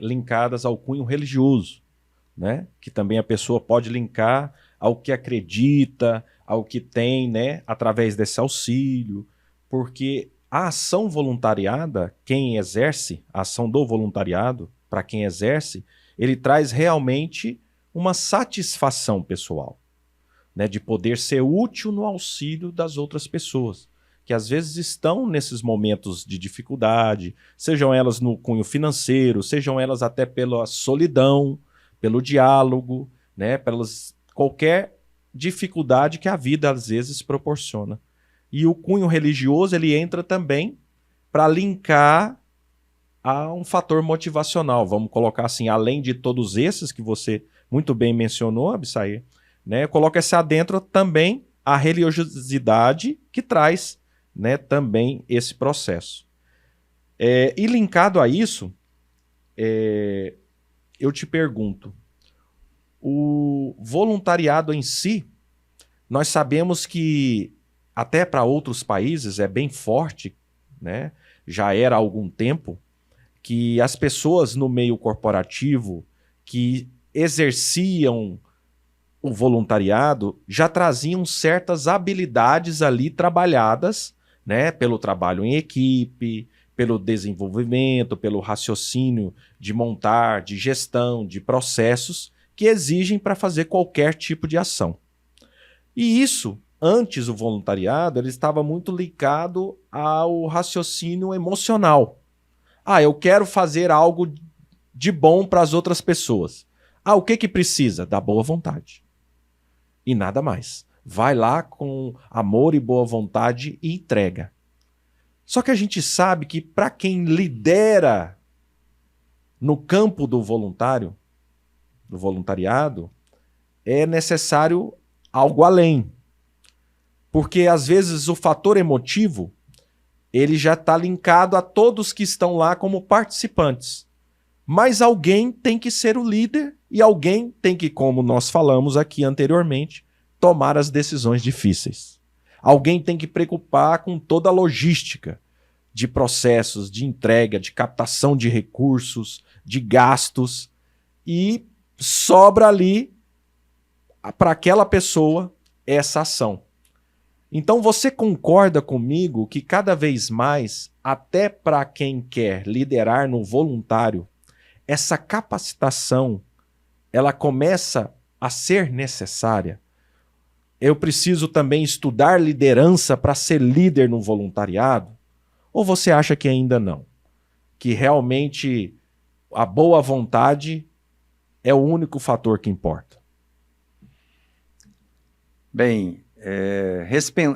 linkadas ao cunho religioso, né? Que também a pessoa pode linkar ao que acredita, ao que tem, né? Através desse auxílio, porque a ação voluntariada, quem exerce, a ação do voluntariado, para quem exerce, ele traz realmente uma satisfação pessoal, né? De poder ser útil no auxílio das outras pessoas, que às vezes estão nesses momentos de dificuldade, sejam elas no cunho financeiro, sejam elas até pela solidão, pelo diálogo, né? Pelas qualquer dificuldade que a vida às vezes proporciona. E o cunho religioso ele entra também para linkar a um fator motivacional, vamos colocar assim, além de todos esses que você muito bem mencionou, Absair, né? Coloca-se adentro também a religiosidade que traz, né, também esse processo. E linkado a isso, eu te pergunto, o voluntariado em si, nós sabemos que até para outros países é bem forte, né? Já era há algum tempo, que as pessoas no meio corporativo que exerciam o voluntariado já traziam certas habilidades ali trabalhadas, né, pelo trabalho em equipe, pelo desenvolvimento, pelo raciocínio de montar, de gestão, de processos que exigem para fazer qualquer tipo de ação. E isso, antes o voluntariado, ele estava muito ligado ao raciocínio emocional. Eu quero fazer algo de bom para as outras pessoas. O que precisa? Da boa vontade. E nada mais. Vai lá com amor e boa vontade e entrega. Só que a gente sabe que para quem lidera no campo do voluntariado, é necessário algo além. Porque às vezes o fator emotivo, ele já está linkado a todos que estão lá como participantes. Mas alguém tem que ser o líder e alguém tem que, como nós falamos aqui anteriormente, tomar as decisões difíceis. Alguém tem que preocupar com toda a logística de processos, de entrega, de captação de recursos, de gastos, e sobra ali para aquela pessoa essa ação. Então você concorda comigo que cada vez mais, até para quem quer liderar no voluntário, essa capacitação ela começa a ser necessária? Eu preciso também estudar liderança para ser líder no voluntariado? Ou você acha que ainda não? Que realmente a boa vontade é o único fator que importa? Bem,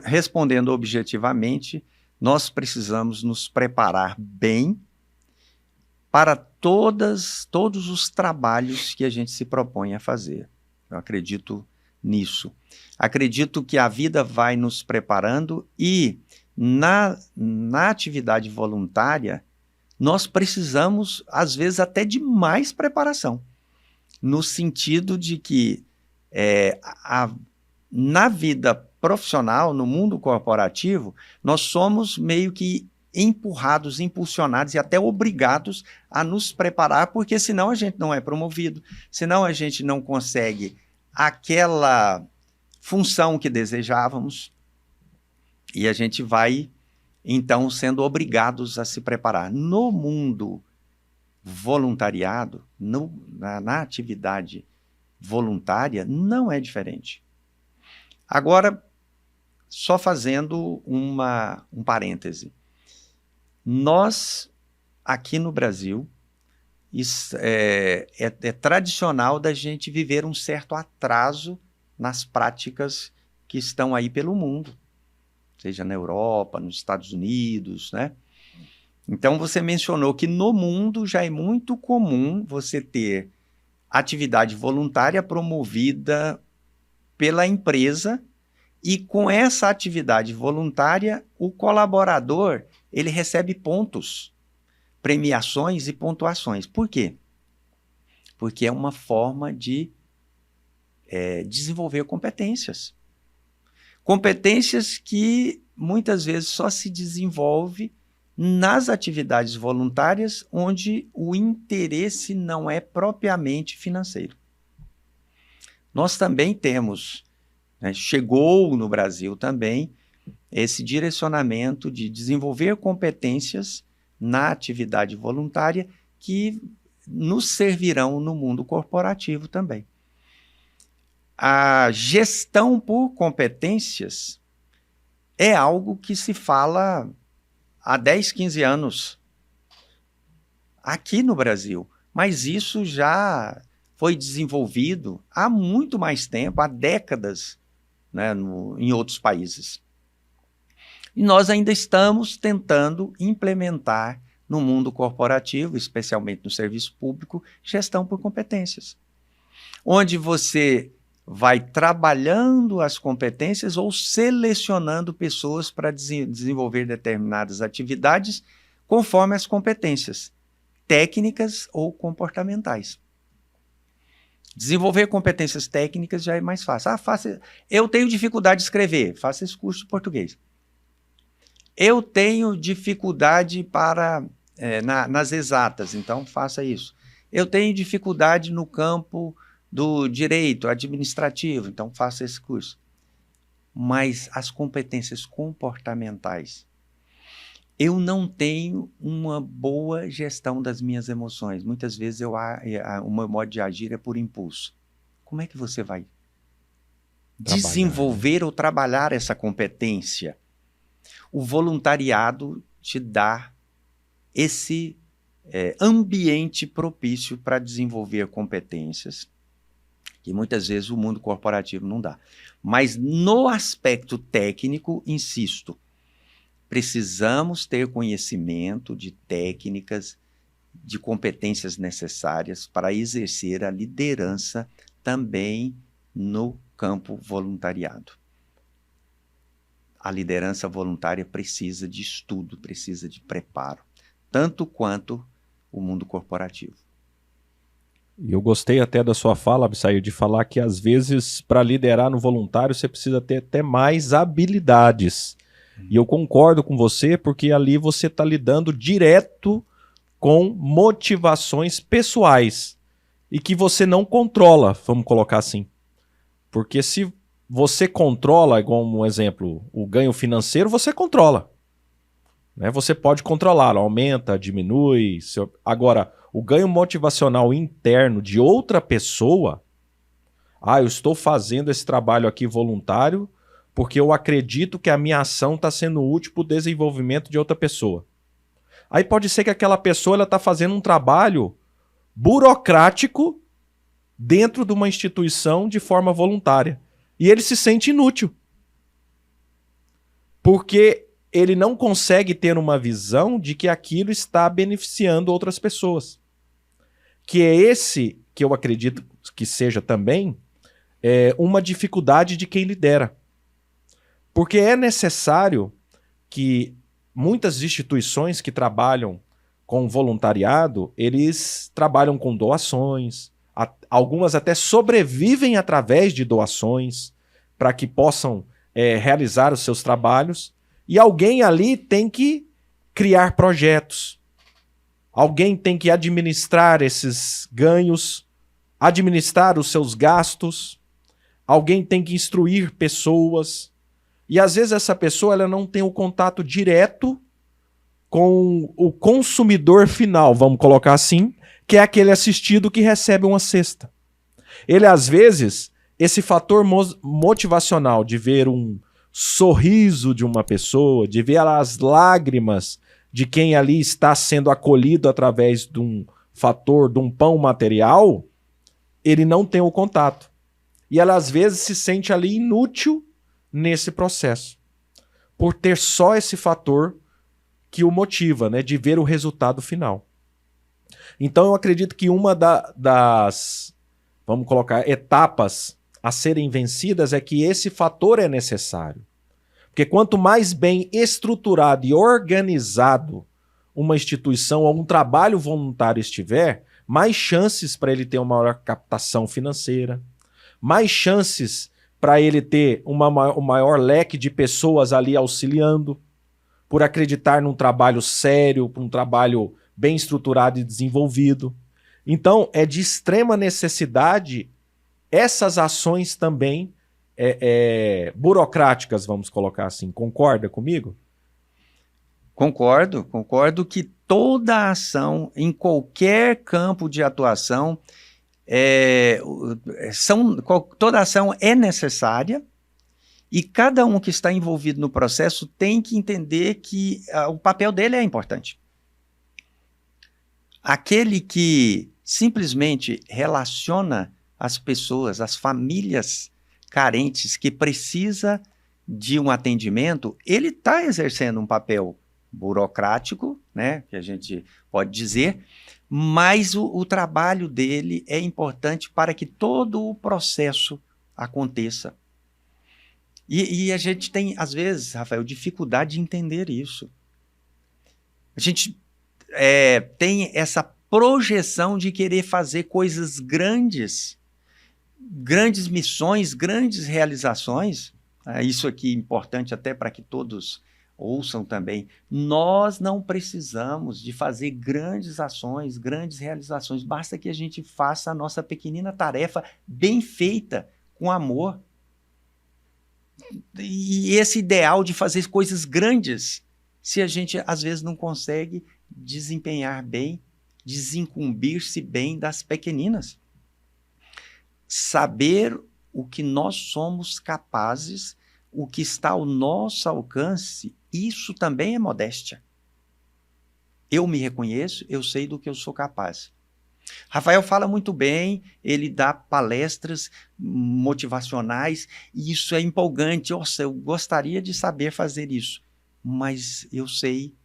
respondendo objetivamente, nós precisamos nos preparar bem para todos os trabalhos que a gente se propõe a fazer. Eu acredito nisso. Acredito que a vida vai nos preparando e na atividade voluntária nós precisamos, às vezes, até de mais preparação, no sentido de que na vida profissional, no mundo corporativo, nós somos meio que empurrados, impulsionados e até obrigados a nos preparar, porque senão a gente não é promovido, senão a gente não consegue aquela função que desejávamos e a gente vai, então, sendo obrigados a se preparar. No mundo voluntariado, na atividade voluntária, não é diferente. Agora, só fazendo um parêntese. Nós, aqui no Brasil, é tradicional da gente viver um certo atraso nas práticas que estão aí pelo mundo, seja na Europa, nos Estados Unidos, né? Então, você mencionou que no mundo já é muito comum você ter atividade voluntária promovida pela empresa e com essa atividade voluntária, o colaborador ele recebe pontos, premiações e pontuações. Por quê? Porque é uma forma de desenvolver competências. Competências que muitas vezes só se desenvolve nas atividades voluntárias onde o interesse não é propriamente financeiro. Nós também temos, chegou no Brasil também, esse direcionamento de desenvolver competências na atividade voluntária que nos servirão no mundo corporativo também. A gestão por competências é algo que se fala há 10, 15 anos aqui no Brasil, mas isso já foi desenvolvido há muito mais tempo, há décadas, né, em outros países. E nós ainda estamos tentando implementar no mundo corporativo, especialmente no serviço público, gestão por competências, onde você vai trabalhando as competências ou selecionando pessoas para desenvolver determinadas atividades conforme as competências técnicas ou comportamentais. Desenvolver competências técnicas já é mais fácil. Eu tenho dificuldade de escrever, faça esse curso de português. Eu tenho dificuldade nas exatas, então faça isso. Eu tenho dificuldade no campo do direito administrativo, então faça esse curso. Mas as competências comportamentais, eu não tenho uma boa gestão das minhas emoções. Muitas vezes o meu modo de agir é por impulso. Como é que você vai desenvolver ou trabalhar essa competência? O voluntariado te dá esse ambiente propício para desenvolver competências que muitas vezes o mundo corporativo não dá. Mas no aspecto técnico, insisto, precisamos ter conhecimento de técnicas, de competências necessárias para exercer a liderança também no campo voluntariado. A liderança voluntária precisa de estudo, precisa de preparo, tanto quanto o mundo corporativo. E eu gostei até da sua fala, Absair, de falar que às vezes para liderar no voluntário você precisa ter até mais habilidades. E eu concordo com você porque ali você está lidando direto com motivações pessoais e que você não controla, vamos colocar assim. Porque se você controla, igual um exemplo, o ganho financeiro, você controla. Né? Você pode controlar, aumenta, diminui. Agora, o ganho motivacional interno de outra pessoa, eu estou fazendo esse trabalho aqui voluntário porque eu acredito que a minha ação está sendo útil para o desenvolvimento de outra pessoa. Aí pode ser que aquela pessoa está fazendo um trabalho burocrático dentro de uma instituição de forma voluntária. E ele se sente inútil. Porque ele não consegue ter uma visão de que aquilo está beneficiando outras pessoas. Que é esse que eu acredito que seja também uma dificuldade de quem lidera. Porque é necessário que muitas instituições que trabalham com voluntariado, eles trabalham com doações, algumas até sobrevivem através de doações para que possam realizar os seus trabalhos, e alguém ali tem que criar projetos. Alguém tem que administrar esses ganhos, administrar os seus gastos. Alguém tem que instruir pessoas. E às vezes essa pessoa ela não tem o contato direto com o consumidor final, vamos colocar assim, que é aquele assistido que recebe uma cesta. Ele, às vezes, esse fator motivacional de ver um sorriso de uma pessoa, de ver as lágrimas de quem ali está sendo acolhido através de um fator, de um pão material, ele não tem o contato. E ela, às vezes, se sente ali inútil nesse processo, por ter só esse fator que o motiva, né, de ver o resultado final. Então eu acredito que uma das, vamos colocar, etapas a serem vencidas é que esse fator é necessário. Porque quanto mais bem estruturado e organizado uma instituição ou um trabalho voluntário estiver, mais chances para ele ter uma maior captação financeira, mais chances para ele ter um maior leque de pessoas ali auxiliando, por acreditar num trabalho sério, um trabalho bem estruturado e desenvolvido. Então, é de extrema necessidade essas ações também burocráticas, vamos colocar assim. Concorda comigo? Concordo que toda ação, em qualquer campo de atuação, toda ação é necessária. E cada um que está envolvido no processo tem que entender que o papel dele é importante. Aquele que simplesmente relaciona as pessoas, as famílias carentes que precisa de um atendimento, ele está exercendo um papel burocrático, né, que a gente pode dizer, mas o trabalho dele é importante para que todo o processo aconteça. E a gente tem, às vezes, Rafael, dificuldade de entender isso. A gente tem essa projeção de querer fazer coisas grandes missões, grandes realizações. Isso aqui é importante até para que todos ouçam também. Nós não precisamos de fazer grandes ações, grandes realizações. Basta que a gente faça a nossa pequenina tarefa bem feita, com amor. E esse ideal de fazer coisas grandes, se a gente às vezes não consegue desempenhar bem, desincumbir-se bem das pequeninas. Saber o que nós somos capazes, o que está ao nosso alcance, isso também é modéstia. Eu me reconheço, eu sei do que eu sou capaz. Rafael fala muito bem, ele dá palestras motivacionais, e isso é empolgante. Nossa, eu gostaria de saber fazer isso, mas eu sei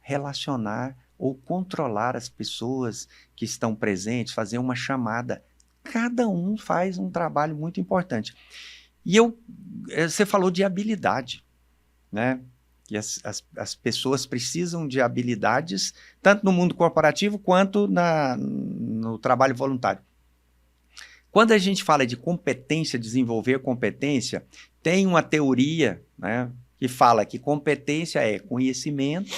relacionar ou controlar as pessoas que estão presentes, fazer uma chamada. Cada um faz um trabalho muito importante. E você falou de habilidade, né? Que as pessoas precisam de habilidades, tanto no mundo corporativo quanto no trabalho voluntário. Quando a gente fala de competência, desenvolver competência, tem uma teoria, né, que fala que competência é conhecimento,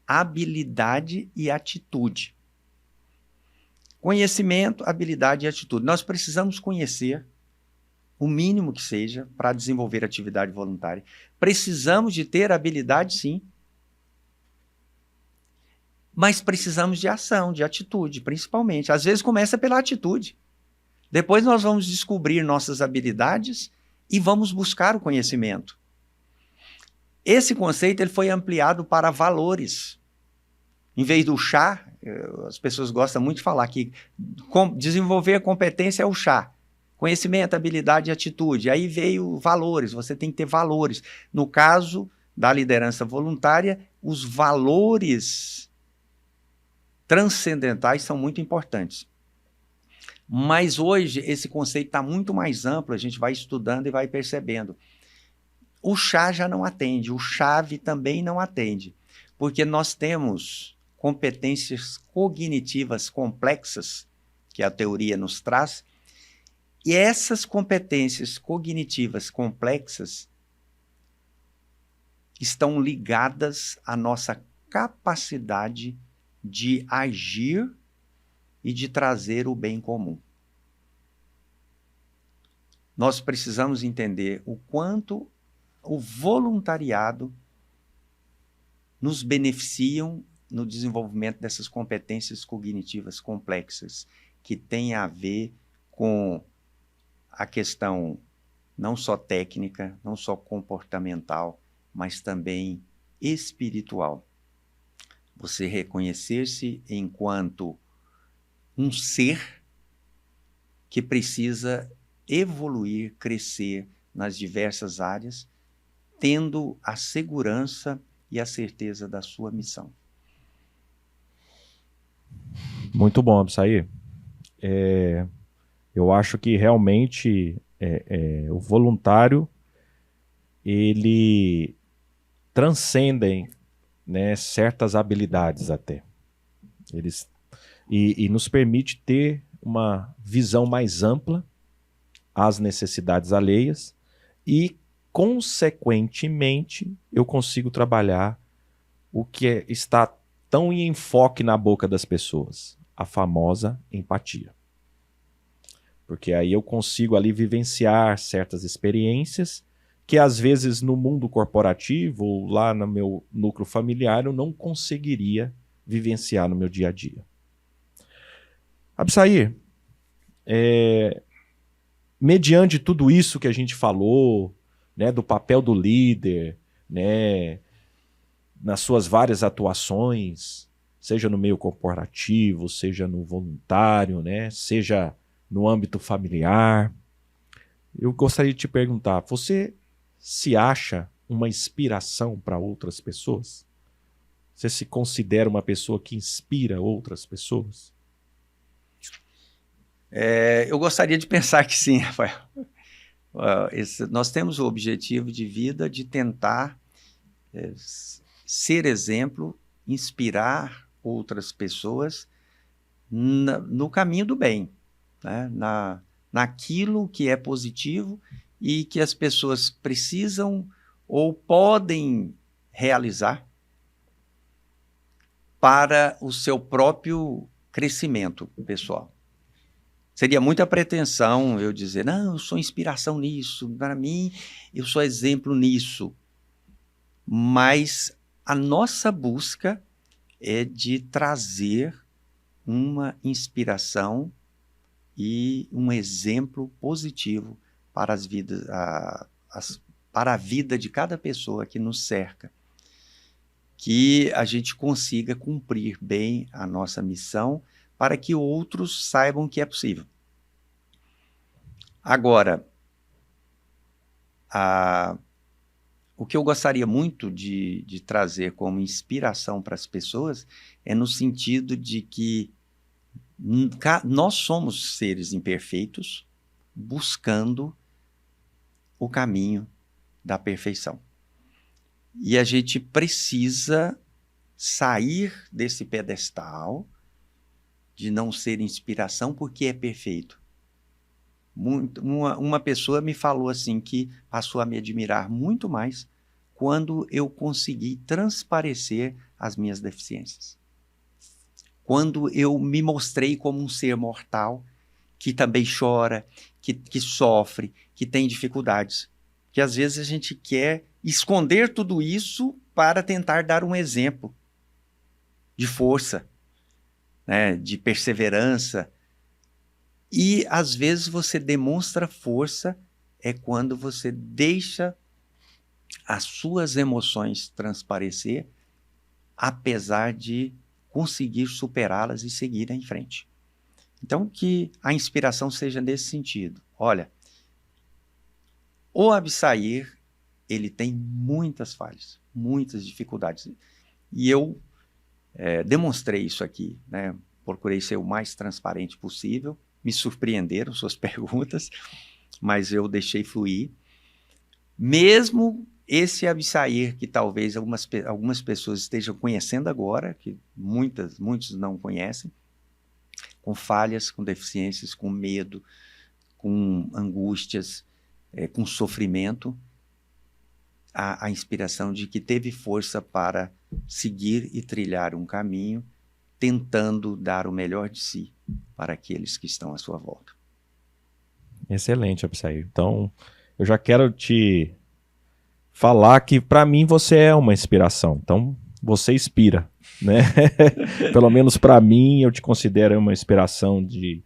habilidade e atitude. Conhecimento, habilidade e atitude. Nós precisamos conhecer o mínimo que seja para desenvolver atividade voluntária. Precisamos de ter habilidade, sim. Mas precisamos de ação, de atitude, principalmente. Às vezes começa pela atitude. Depois nós vamos descobrir nossas habilidades e vamos buscar o conhecimento. Esse conceito ele foi ampliado para valores. Em vez do chá, as pessoas gostam muito de falar que desenvolver a competência é o chá. Conhecimento, habilidade e atitude. Aí veio valores, você tem que ter valores. No caso da liderança voluntária, os valores transcendentais são muito importantes. Mas hoje esse conceito está muito mais amplo, a gente vai estudando e vai percebendo. O chá já não atende, o chave também não atende, porque nós temos competências cognitivas complexas, que a teoria nos traz, e essas competências cognitivas complexas estão ligadas à nossa capacidade de agir e de trazer o bem comum. Nós precisamos entender o quanto o voluntariado nos beneficiam no desenvolvimento dessas competências cognitivas complexas, que têm a ver com a questão não só técnica, não só comportamental, mas também espiritual. Você reconhecer-se enquanto um ser que precisa evoluir, crescer nas diversas áreas, tendo a segurança e a certeza da sua missão. Muito bom, Absair. Eu acho que realmente o voluntário, ele transcende, né, certas habilidades até. E nos permite ter uma visão mais ampla às necessidades alheias e, consequentemente, eu consigo trabalhar o que está tão em enfoque na boca das pessoas, a famosa empatia. Porque aí eu consigo ali vivenciar certas experiências que às vezes no mundo corporativo ou lá no meu núcleo familiar eu não conseguiria vivenciar no meu dia a dia. Absair, mediante tudo isso que a gente falou, né, do papel do líder, né, nas suas várias atuações, seja no meio corporativo, seja no voluntário, né, seja no âmbito familiar, eu gostaria de te perguntar, você se acha uma inspiração para outras pessoas? Você se considera uma pessoa que inspira outras pessoas? Eu gostaria de pensar que sim, Rafael. Nós temos o objetivo de vida de tentar ser exemplo, inspirar outras pessoas no caminho do bem, né? Naquilo que é positivo e que as pessoas precisam ou podem realizar para o seu próprio crescimento pessoal. Seria muita pretensão eu dizer, não, eu sou inspiração nisso, para mim, eu sou exemplo nisso. Mas a nossa busca é de trazer uma inspiração e um exemplo positivo para para a vida de cada pessoa que nos cerca. Que a gente consiga cumprir bem a nossa missão para que outros saibam que é possível. Agora, o que eu gostaria muito de trazer como inspiração para as pessoas é no sentido de que nós somos seres imperfeitos buscando o caminho da perfeição. E a gente precisa sair desse pedestal de não ser inspiração porque é perfeito. Uma pessoa me falou assim que passou a me admirar muito mais quando eu consegui transparecer as minhas deficiências. Quando eu me mostrei como um ser mortal que também chora, que sofre, que tem dificuldades. Que às vezes a gente quer esconder tudo isso para tentar dar um exemplo de força, né, de perseverança. E às vezes você demonstra força quando você deixa as suas emoções transparecer, apesar de conseguir superá-las e seguir em frente. Então, que a inspiração seja nesse sentido. Olha, o Absair, ele tem muitas falhas, muitas dificuldades. E eu demonstrei isso aqui, né? Procurei ser o mais transparente possível. Me surpreenderam suas perguntas, mas eu deixei fluir. Mesmo esse Absair, que talvez algumas pessoas estejam conhecendo agora, que muitos não conhecem, com falhas, com deficiências, com medo, com angústias, com sofrimento, a inspiração de que teve força para seguir e trilhar um caminho, tentando dar o melhor de si para aqueles que estão à sua volta. Excelente, Absair. Então, eu já quero te falar que para mim você é uma inspiração. Então, você inspira, né? Pelo menos para mim, eu te considero uma inspiração de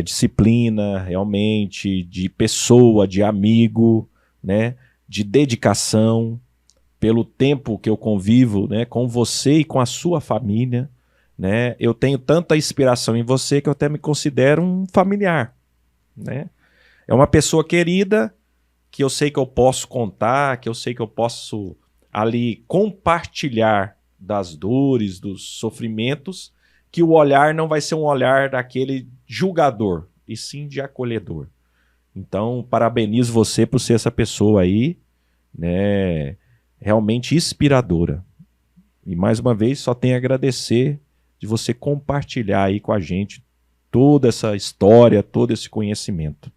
disciplina, realmente, de pessoa, de amigo, né? De dedicação, pelo tempo que eu convivo, né, com você e com a sua família, né? Eu tenho tanta inspiração em você que eu até me considero um familiar, né? É uma pessoa querida que eu sei que eu posso contar, que eu sei que eu posso ali compartilhar das dores, dos sofrimentos, que o olhar não vai ser um olhar daquele julgador, e sim de acolhedor. Então, parabenizo você por ser essa pessoa aí, né, realmente inspiradora. E mais uma vez, só tenho a agradecer de você compartilhar aí com a gente toda essa história, todo esse conhecimento.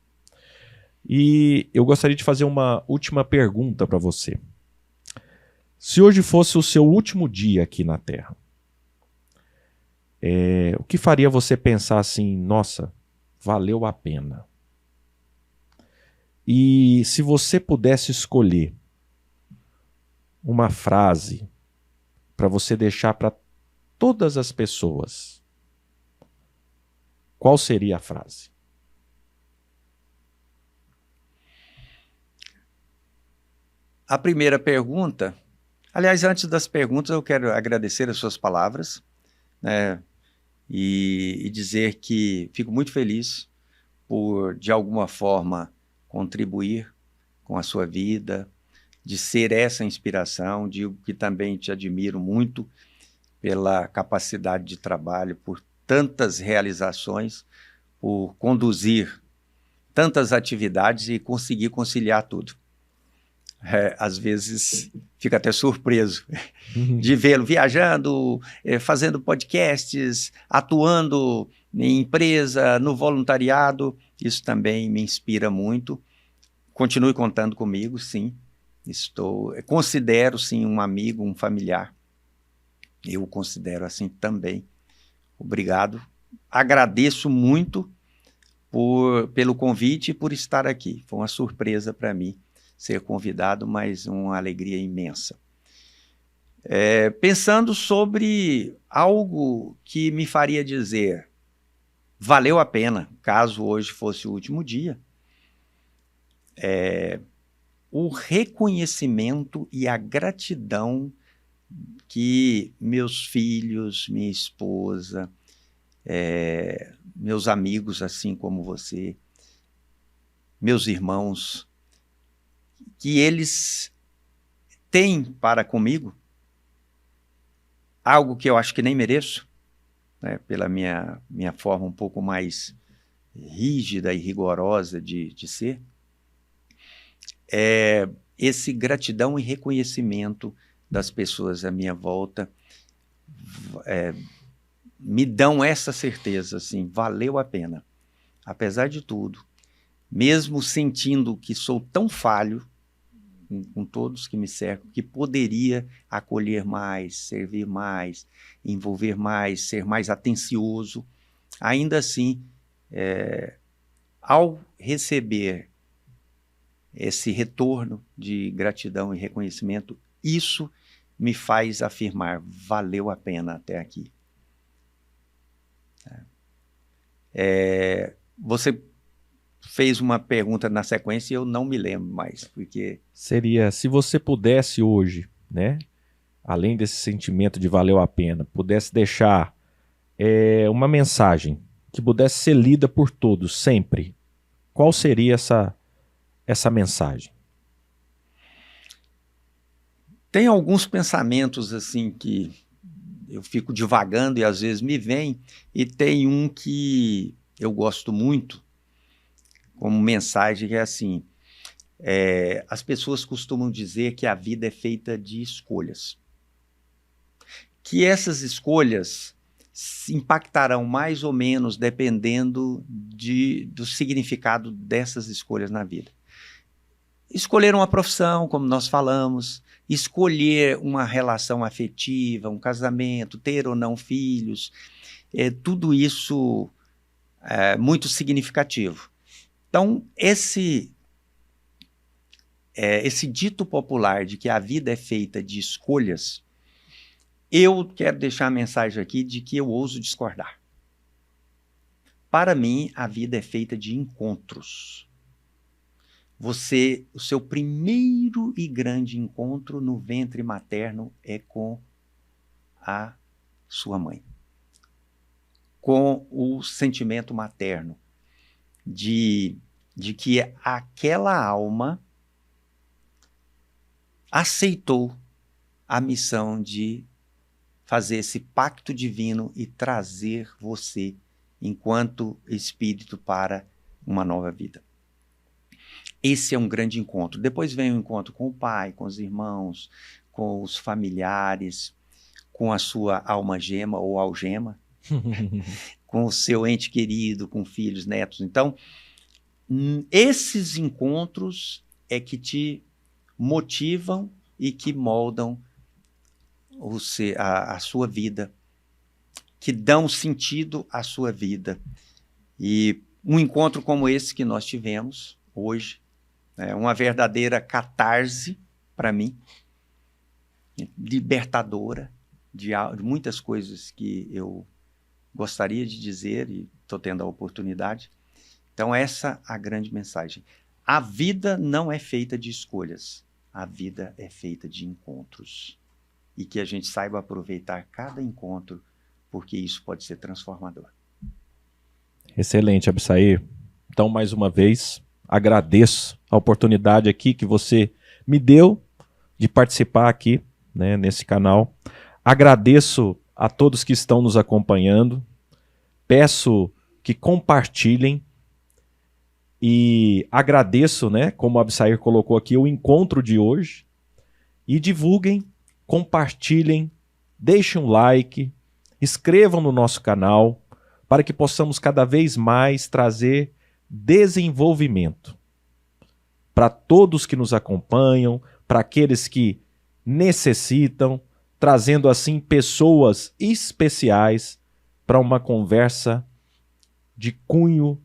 E eu gostaria de fazer uma última pergunta para você. Se hoje fosse o seu último dia aqui na Terra, o que faria você pensar assim, nossa, valeu a pena? E se você pudesse escolher uma frase para você deixar para todas as pessoas, qual seria a frase? A primeira pergunta, aliás, antes das perguntas, eu quero agradecer as suas palavras, né, e dizer que fico muito feliz por, de alguma forma, contribuir com a sua vida, de ser essa inspiração. Digo que também te admiro muito pela capacidade de trabalho, por tantas realizações, por conduzir tantas atividades e conseguir conciliar tudo. Às vezes fico até surpreso de vê-lo viajando, fazendo podcasts, atuando em empresa, no voluntariado. Isso também me inspira muito. Continue contando comigo, sim. Considero, sim, um amigo, um familiar. Eu o considero assim também. Obrigado. Agradeço muito pelo convite e por estar aqui. Foi uma surpresa para mim ser convidado, mas uma alegria imensa. Pensando sobre algo que me faria dizer, valeu a pena, caso hoje fosse o último dia, o reconhecimento e a gratidão que meus filhos, minha esposa, meus amigos, assim como você, meus irmãos, que eles têm para comigo, algo que eu acho que nem mereço, né, pela minha forma um pouco mais rígida e rigorosa de ser, esse gratidão e reconhecimento das pessoas à minha volta me dão essa certeza, assim, valeu a pena. Apesar de tudo, mesmo sentindo que sou tão falho com todos que me cercam, que poderia acolher mais, servir mais, envolver mais, ser mais atencioso, ainda assim, ao receber esse retorno de gratidão e reconhecimento, isso me faz afirmar, valeu a pena até aqui. Você fez uma pergunta na sequência e eu não me lembro mais, porque... Seria, se você pudesse hoje, né, além desse sentimento de valeu a pena, pudesse deixar uma mensagem que pudesse ser lida por todos, sempre, qual seria essa mensagem? Tem alguns pensamentos assim que eu fico divagando e às vezes me vem, e tem um que eu gosto muito, como mensagem, que é assim, as pessoas costumam dizer que a vida é feita de escolhas. Que essas escolhas impactarão mais ou menos dependendo do significado dessas escolhas na vida. Escolher uma profissão, como nós falamos, escolher uma relação afetiva, um casamento, ter ou não filhos, tudo isso é muito significativo. Então, esse dito popular de que a vida é feita de escolhas, eu quero deixar a mensagem aqui de que eu ouso discordar. Para mim, a vida é feita de encontros. O seu primeiro e grande encontro no ventre materno é com a sua mãe. Com o sentimento materno de que aquela alma aceitou a missão de fazer esse pacto divino e trazer você, enquanto espírito, para uma nova vida. Esse é um grande encontro. Depois vem o encontro com o pai, com os irmãos, com os familiares, com a sua alma gema ou algema, com o seu ente querido, com filhos, netos. Então, esses encontros é que te motivam e que moldam a sua vida, que dão sentido à sua vida. E um encontro como esse que nós tivemos hoje é uma verdadeira catarse para mim, libertadora de muitas coisas que eu gostaria de dizer e estou tendo a oportunidade. Então, essa é a grande mensagem. A vida não é feita de escolhas, a vida é feita de encontros. E que a gente saiba aproveitar cada encontro, porque isso pode ser transformador. Excelente, Absair. Então, mais uma vez, agradeço a oportunidade aqui que você me deu de participar aqui, né, nesse canal. Agradeço a todos que estão nos acompanhando. Peço que compartilhem e agradeço, né, como o Absair colocou aqui, o encontro de hoje. E divulguem, compartilhem, deixem um like, inscrevam no nosso canal para que possamos cada vez mais trazer desenvolvimento para todos que nos acompanham, para aqueles que necessitam, trazendo assim pessoas especiais para uma conversa de cunho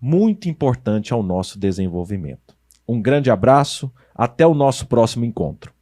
muito importante ao nosso desenvolvimento. Um grande abraço, até o nosso próximo encontro.